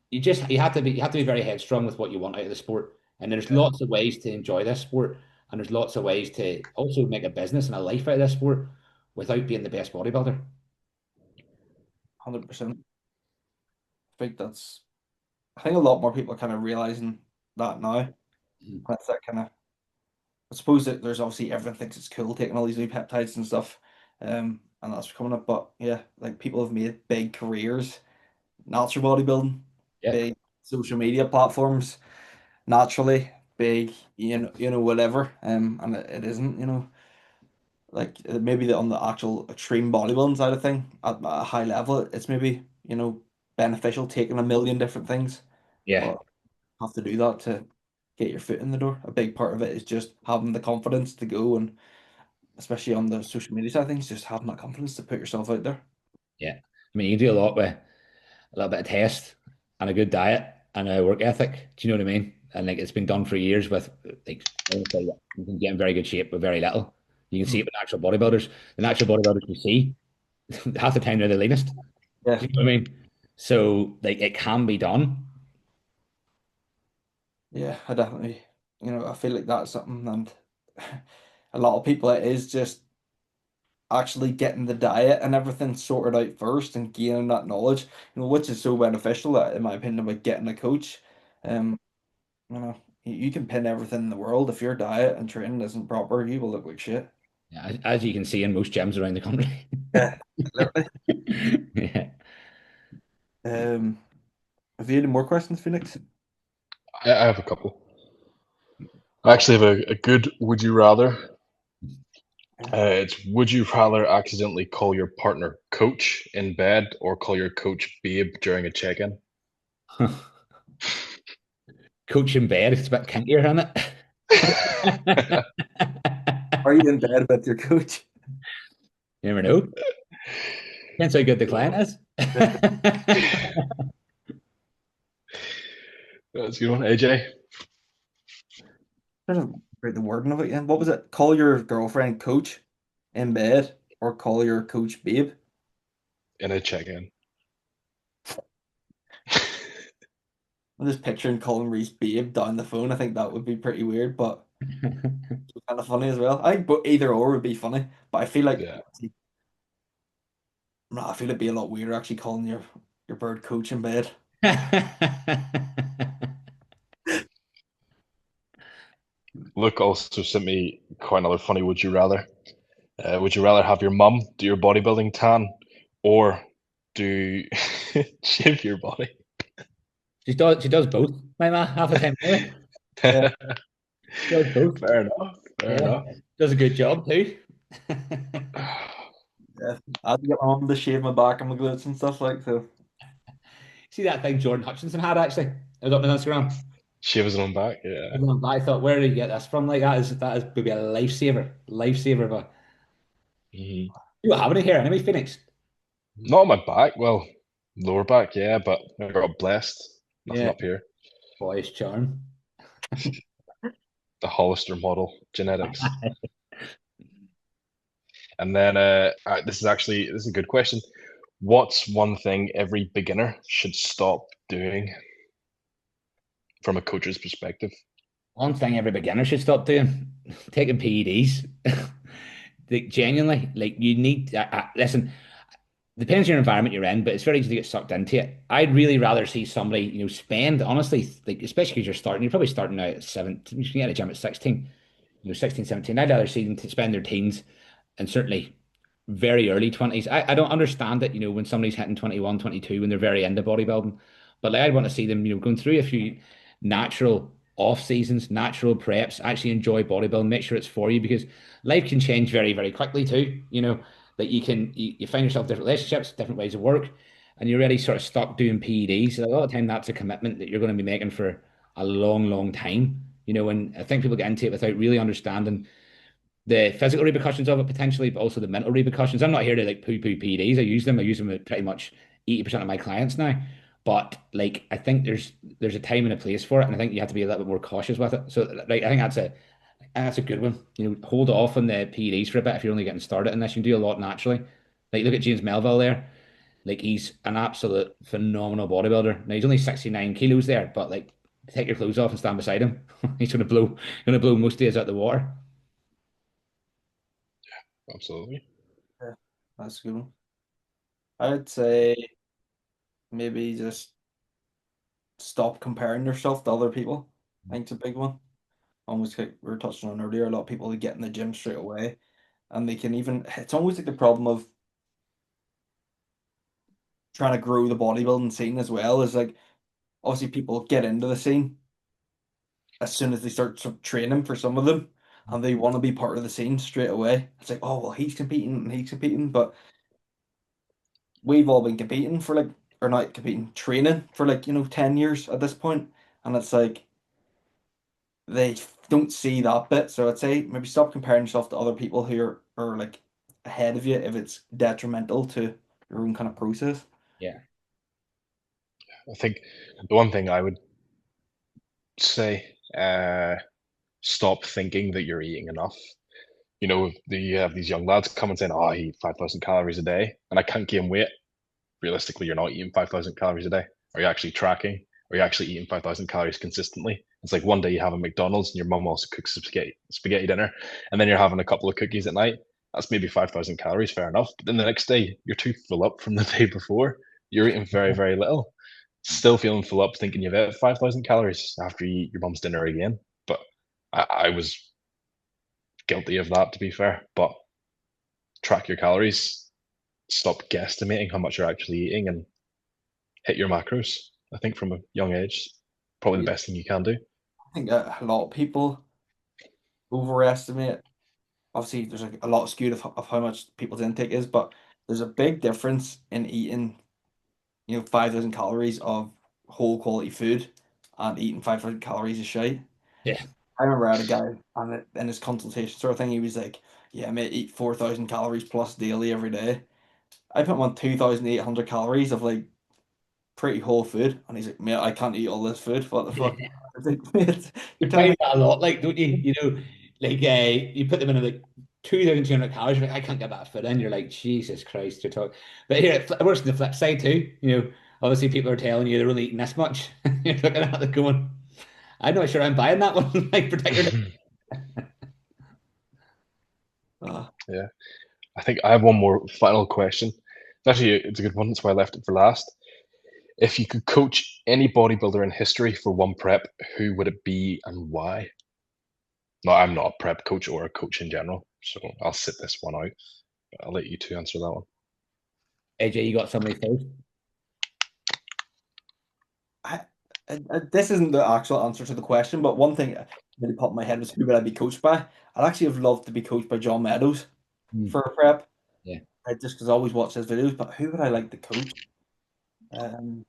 you have to be very headstrong with what you want out of the sport. And there's yeah, lots of ways to enjoy this sport, and there's lots of ways to also make a business and a life out of this sport without being the best bodybuilder. 100%. I think a lot more people are kind of realizing that now. Mhm. That's that kind of, I suppose that there's obviously everyone thinks it's cool taking all these new peptides and stuff, and that's coming up. But yeah, like people have made big careers, natural bodybuilding, Yeah, big social media platforms, naturally big, whatever. And it isn't, like maybe on the actual extreme bodybuilding side of thing at a high level, it's maybe beneficial taking a million different things, yeah, but have to do that to get your foot in the door. A big part of it is just having the confidence to go, and especially on the social media side of things, just having that confidence to put yourself out there. yeah. I mean, you can do a lot with a little bit of test and a good diet and a work ethic. Do you know what I mean? And like it's been done for years with like honestly, you can get in very good shape with very little. You can see Mhm. it with natural bodybuilders. The natural bodybuilders you see half the time they're the leanest. Yeah, Do you know what I mean? So like it can be done. yeah, I definitely, I feel like that's something, and a lot of people it is just actually getting the diet and everything sorted out first and gaining that knowledge, which is so beneficial, in my opinion, about getting a coach. Um, you can pin everything in the world. If your diet and training isn't proper, you will look like shit. Yeah, as you can see in most gyms around the country. Yeah, literally. Yeah. Um, have you any more questions, Phoenix? I have a couple. I actually have a good would you rather. Yeah. It's would you rather accidentally call your partner coach in bed or call your coach babe during a check-in? Coach in bed, it's a bit kinkier, isn't it? Are you in bed with your coach? You never know. Depends how good the client is. That's a good one. AJ, I don't write the wording of it again. What was it? Call your girlfriend coach in bed or call your coach babe? in a check-in. I'm just picturing calling Reese babe down the phone. I think that would be pretty weird, but kind of funny as well. I think but either or would be funny, but I feel like Yeah. no, I feel it'd be a lot weirder actually calling your bird coach in bed. Luke also sent me quite another funny would you rather. Would you rather have your mum do your bodybuilding tan or do shave your body? She does both, my ma, half the time anyway. Yeah, She does both. Fair enough. Fair Yeah. enough. Does a good job too. yeah. I had to get my mom to shave my back and my glutes and stuff like so. See that thing Jordan Hutchinson had actually? It was up on Instagram. Shave his own back. Yeah. I thought, where did you get this from? Like that is maybe a lifesaver. Lifesaver, but Mhm. you don't have any hair anyway, Phoenix. Not on my back. Well, lower back, yeah, but I got blessed. Nothing Yeah, up here. boyish charm. The Hollister model, genetics. And then this is a good question. What's one thing every beginner should stop doing from a coach's perspective? One thing every beginner should stop doing, taking PEDs. Like, genuinely, like you need, listen, depends on your environment you're in, but it's very easy to get sucked into it. I'd really rather see somebody, spend, honestly, like, especially because you're probably starting out at 17, you can get a gym at 16, 16, 17. I'd rather see them to spend their teens and certainly very early 20s. I don't understand it, when somebody's hitting 21, 22, when they're very into bodybuilding. But like I'd want to see them, going through a few natural off seasons, natural preps, actually enjoy bodybuilding, make sure it's for you because life can change very, very quickly too. That you find yourself different relationships, different ways of work, and you're already sort of stuck doing PEDs. So a lot of time that's a commitment that you're going to be making for a long, long time. And I think people get into it without really understanding the physical repercussions of it potentially, but also the mental repercussions. I'm not here to like poo-poo PEDs. I use them. I use them with pretty much 80% of my clients now. But like I think there's a time and a place for it, and I think you have to be a little bit more cautious with it. So like I think that's a good one. Hold off on the PEDs for a bit if you're only getting started, unless you can do a lot naturally. Like look at James Melville there. Like he's an absolute phenomenal bodybuilder. Now he's only 69 kilos there, but like take your clothes off and stand beside him. He's gonna blow most days out the water. Absolutely. Yeah, that's a good one. I'd say maybe just stop comparing yourself to other people. I think it's a big one. Almost like we were touching on earlier, a lot of people that get in the gym straight away and they can even, it's almost like the problem of trying to grow the bodybuilding scene as well is like obviously people get into the scene as soon as they start training for some of them and they want to be part of the scene straight away. It's like, oh well, he's competing and he's competing, but we've all been competing for like, or not competing, training for like, 10 years at this point, and it's like they don't see that bit. So I'd say maybe stop comparing yourself to other people who are like ahead of you if it's detrimental to your own kind of process. Yeah. I think the one thing I would say, stop thinking that you're eating enough. You have these young lads come and saying, "Oh, I eat 5,000 calories a day, and I can't gain weight." Realistically, you're not eating 5,000 calories a day. Are you actually tracking? Are you actually eating 5,000 calories consistently? It's like one day you have a McDonald's and your mum also cooks spaghetti dinner, and then you're having a couple of cookies at night. That's maybe 5,000 calories, fair enough. But then the next day, you're too full up from the day before. You're eating very, very little. Still feeling full up, thinking you've ate 5,000 calories after you eat your mum's dinner again. But I was guilty of that, to be fair. But track your calories, stop guesstimating how much you're actually eating, and hit your macros. I think from a young age, probably the Yeah, best thing you can do. I think a lot of people overestimate. Obviously, there's a lot skewed of how much people's intake is, but there's a big difference in eating, 5,000 calories of whole quality food and eating 5,000 calories of shite. Yeah. I remember I had a guy in his consultation sort of thing. He was like, "Yeah, mate, eat 4,000 calories plus daily every day." I put him on 2,800 calories of like pretty whole food, and he's like, "Mate, I can't eat all this food. What the fuck?" I was like, "Mate, you're You telling find me." that a lot, like, don't you? Like you put them in like 2,200 calories. You're like, I can't get that fit in. You're like, Jesus Christ, you're talking. But here, it works on the flip side too. Obviously, people are telling you they're only eating this much. You're looking at it going, I'm not sure I'm buying that one, like, particularly. Uh, Yeah, I think I have one more final question. Actually, it's a good one. That's why I left it for last. If you could coach any bodybuilder in history for one prep, who would it be and why? No, I'm not a prep coach or a coach in general, so I'll sit this one out. I'll let you two answer that one. AJ, you got somebody first? I, this isn't the actual answer to the question, but one thing that really popped in my head was who would I be coached by? I'd actually have loved to be coached by John Meadows Hmm. for a prep. Yeah. Just because I always watch his videos, but who would I like to coach? Um,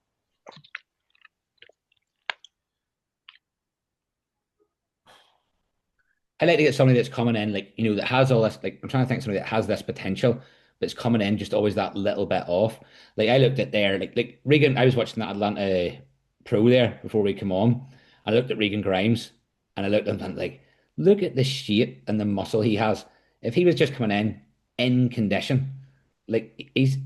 I like to get somebody that's coming in, like, that has all this, like, I'm trying to think of somebody that has this potential, that's coming in just always that little bit off. Like, I looked at there, like Regan, I was watching that Atlanta pro there before we come on. I looked at Regan Grimes and I looked at him and like, look at the shape and the muscle he has. If he was just coming in condition, like he's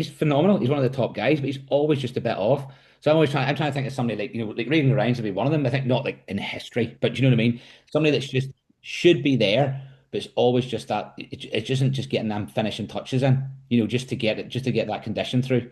phenomenal. He's one of the top guys, but he's always just a bit off. So I'm trying to think of somebody like, like Regan Grimes would be one of them. I think not like in history, but do you know what I mean? Somebody that's just should be there, but it's always just that it isn't just getting them finishing touches in, just to get that condition through.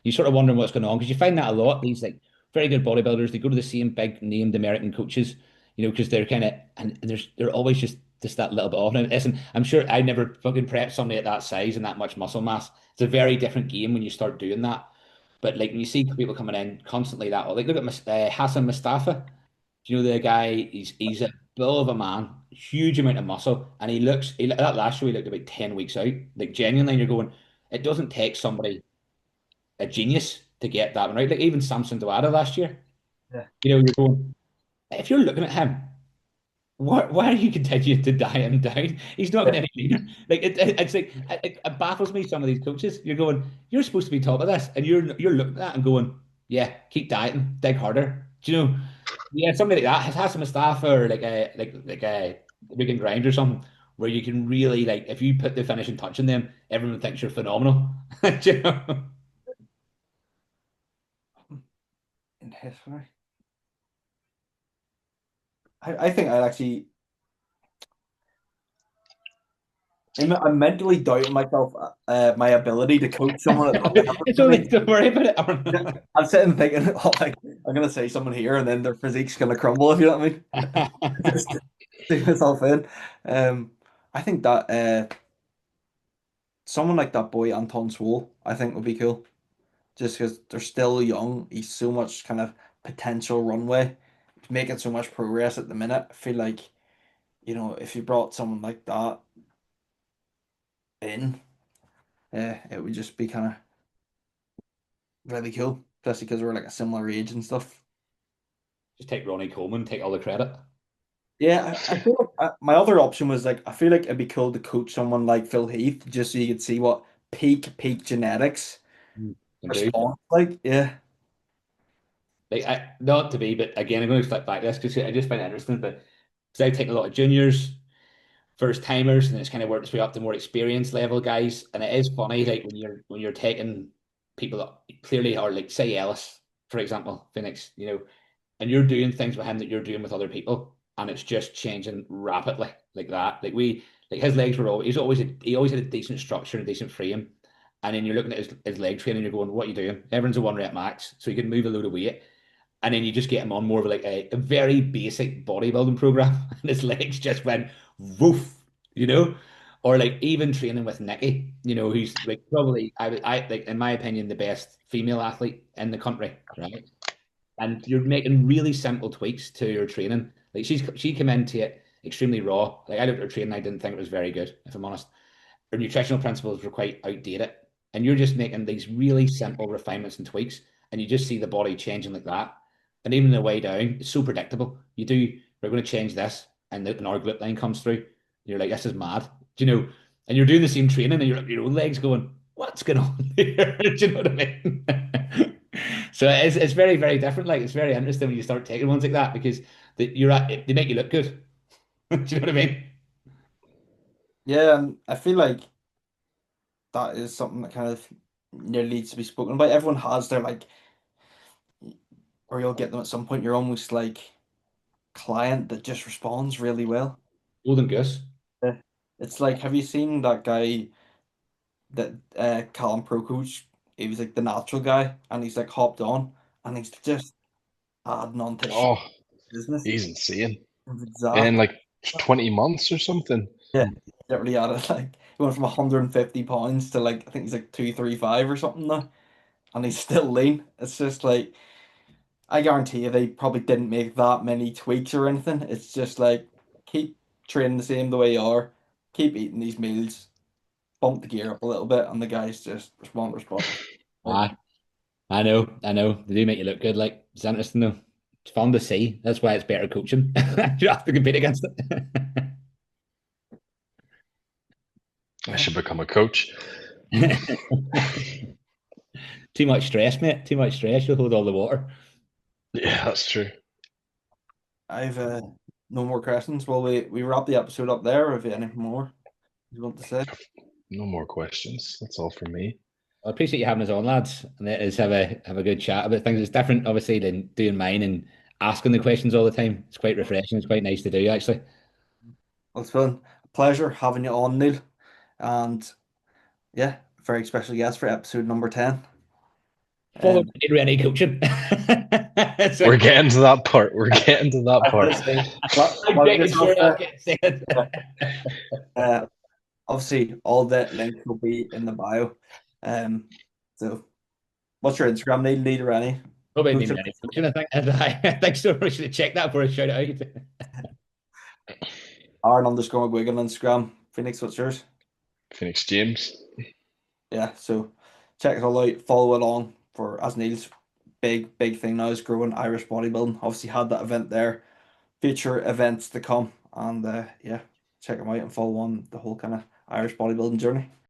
You sort of wondering what's going on because you find that a lot. These like very good bodybuilders, they go to the same big named American coaches, because they're kind of and they're always just that little bit off. Now, listen, I'm sure I never fucking prepped somebody at that size and that much muscle mass. It's a very different game when you start doing that. But like when you see people coming in constantly that, like look at Hassan Mustafa. Do you know the guy? He's a bull of a man, huge amount of muscle, and that last show he looked about 10 weeks out. Like genuinely, you're going, it doesn't take somebody a genius to get that one right. Like even Samson Dawada last year, Yeah. you're going, if you're looking at him, why are you continuing to diet him down? He's not Yeah. getting any leaner. Like it's like it baffles me. Some of these coaches, you're going, you're supposed to be top of this, and you're looking at that and going, yeah, keep dieting, dig harder. Do you know? Yeah, somebody like that has some staff or like a Wigan Grind or something where you can really like if you put the finishing touch on them, everyone thinks you're phenomenal. Do you know? In history. I think I'd actually I'm mentally doubting myself, my ability to coach someone at that level. It's I only mean, don't worry about it. I'm sitting thinking, oh, like, I'm gonna say someone here, and then their physique's gonna crumble. If you know what I mean, just dig myself in. Um, I think that someone like that boy Anton Swole, I think would be cool. Just because they're still young, he's so much kind of potential runway. He's making so much progress at the minute. I feel like, if you brought someone like that in, it would just be kind of really cool, especially because we're like a similar age and stuff. Just take Ronnie Coleman, take all the credit. Yeah, I feel like my other option was like I feel like it'd be cool to coach someone like Phil Heath just so you could see what peak genetics Can do. response like. Yeah, Like not to be, but again, I'm going to flip back this because I just find it interesting. But because I've taken a lot of juniors, first timers, and it's kind of worked its way up to more experienced level guys. And it is funny, like when you're taking people that clearly are like say Ellis, for example, Phoenix, and you're doing things with him that you're doing with other people, and it's just changing rapidly like that. Like his legs were always he always had a decent structure and a decent frame. And then you're looking at his leg training, you're going, what are you doing? Everyone's a one rep max, so he can move a load of weight. And then you just get him on more of like a very basic bodybuilding program, and his legs just went woof, you know? Or like even training with Nikki, who's like probably I like in my opinion the best female athlete in the country, right? And you're making really simple tweaks to your training. Like she came into it extremely raw. Like I looked at her training, I didn't think it was very good, if I'm honest. Her nutritional principles were quite outdated. And you're just making these really simple refinements and tweaks, and you just see the body changing like that. And even the way down, it's so predictable. We're going to change this, and and our glute line comes through. You're like, this is mad. Do you know? And you're doing the same training, and your own legs going, what's going on here? Do you know what I mean? So it's very, very different. Like it's very interesting when you start taking ones like that because they make you look good. Do you know what I mean? yeah, and I feel like that is something that kind of needs to be spoken about. Everyone has their like, or you'll get them at some point. You're almost like client that just responds really well. Golden Goose. Yeah. It's like, have you seen that guy that Callum Pro Coach? He was like the natural guy, and he's like hopped on, and he's just adding on to shit Oh, business. he's insane. In Exactly. like 20 months or something. Yeah. Literally added like he went from 150 pounds to like I think he's like 235 or something now, and he's still lean. It's just like I guarantee you they probably didn't make that many tweaks or anything. It's just like keep training the same the way you are, keep eating these meals, bump the gear up a little bit, and the guys just respond. Like, Ah, I know. They do make you look good. Like it's interesting though. It's fun to see. That's why it's better coaching. You have to compete against I should become a coach. it. Too much stress, mate. Too much stress. You'll hold all the water. Yeah, that's true. I've no more questions. Well, we wrap the episode up there, or have you any more you want to say? No more questions. That's all from me. I appreciate you having us on, lads, and let us have a good chat about things. It's different, obviously, than doing mine and asking the questions all the time. It's quite refreshing. It's quite nice to do, actually. Well, it's been a pleasure having you on, Neil. And yeah, very special guest for episode number 10. Follow Um, Neil Rennie coaching. We're Sorry, getting to that part. We're getting to that I was part. gonna say, what I'm plug making yourself sure that there. gets said. Uh, Obviously, all the links will be in the bio. Um, so what's your Instagram, Neil? Neil Rennie. What about Coach Neil Rennie coaching? I think. I think so. We should have checked that before I shout it out. Aaron_McGuigan on Instagram. Phoenix, what's yours? Phoenix James. Yeah, so check it all out, follow along for as Neil's big thing now is growing Irish bodybuilding. Obviously had that event there, future events to come, and yeah, check them out and follow on the whole kind of Irish bodybuilding journey.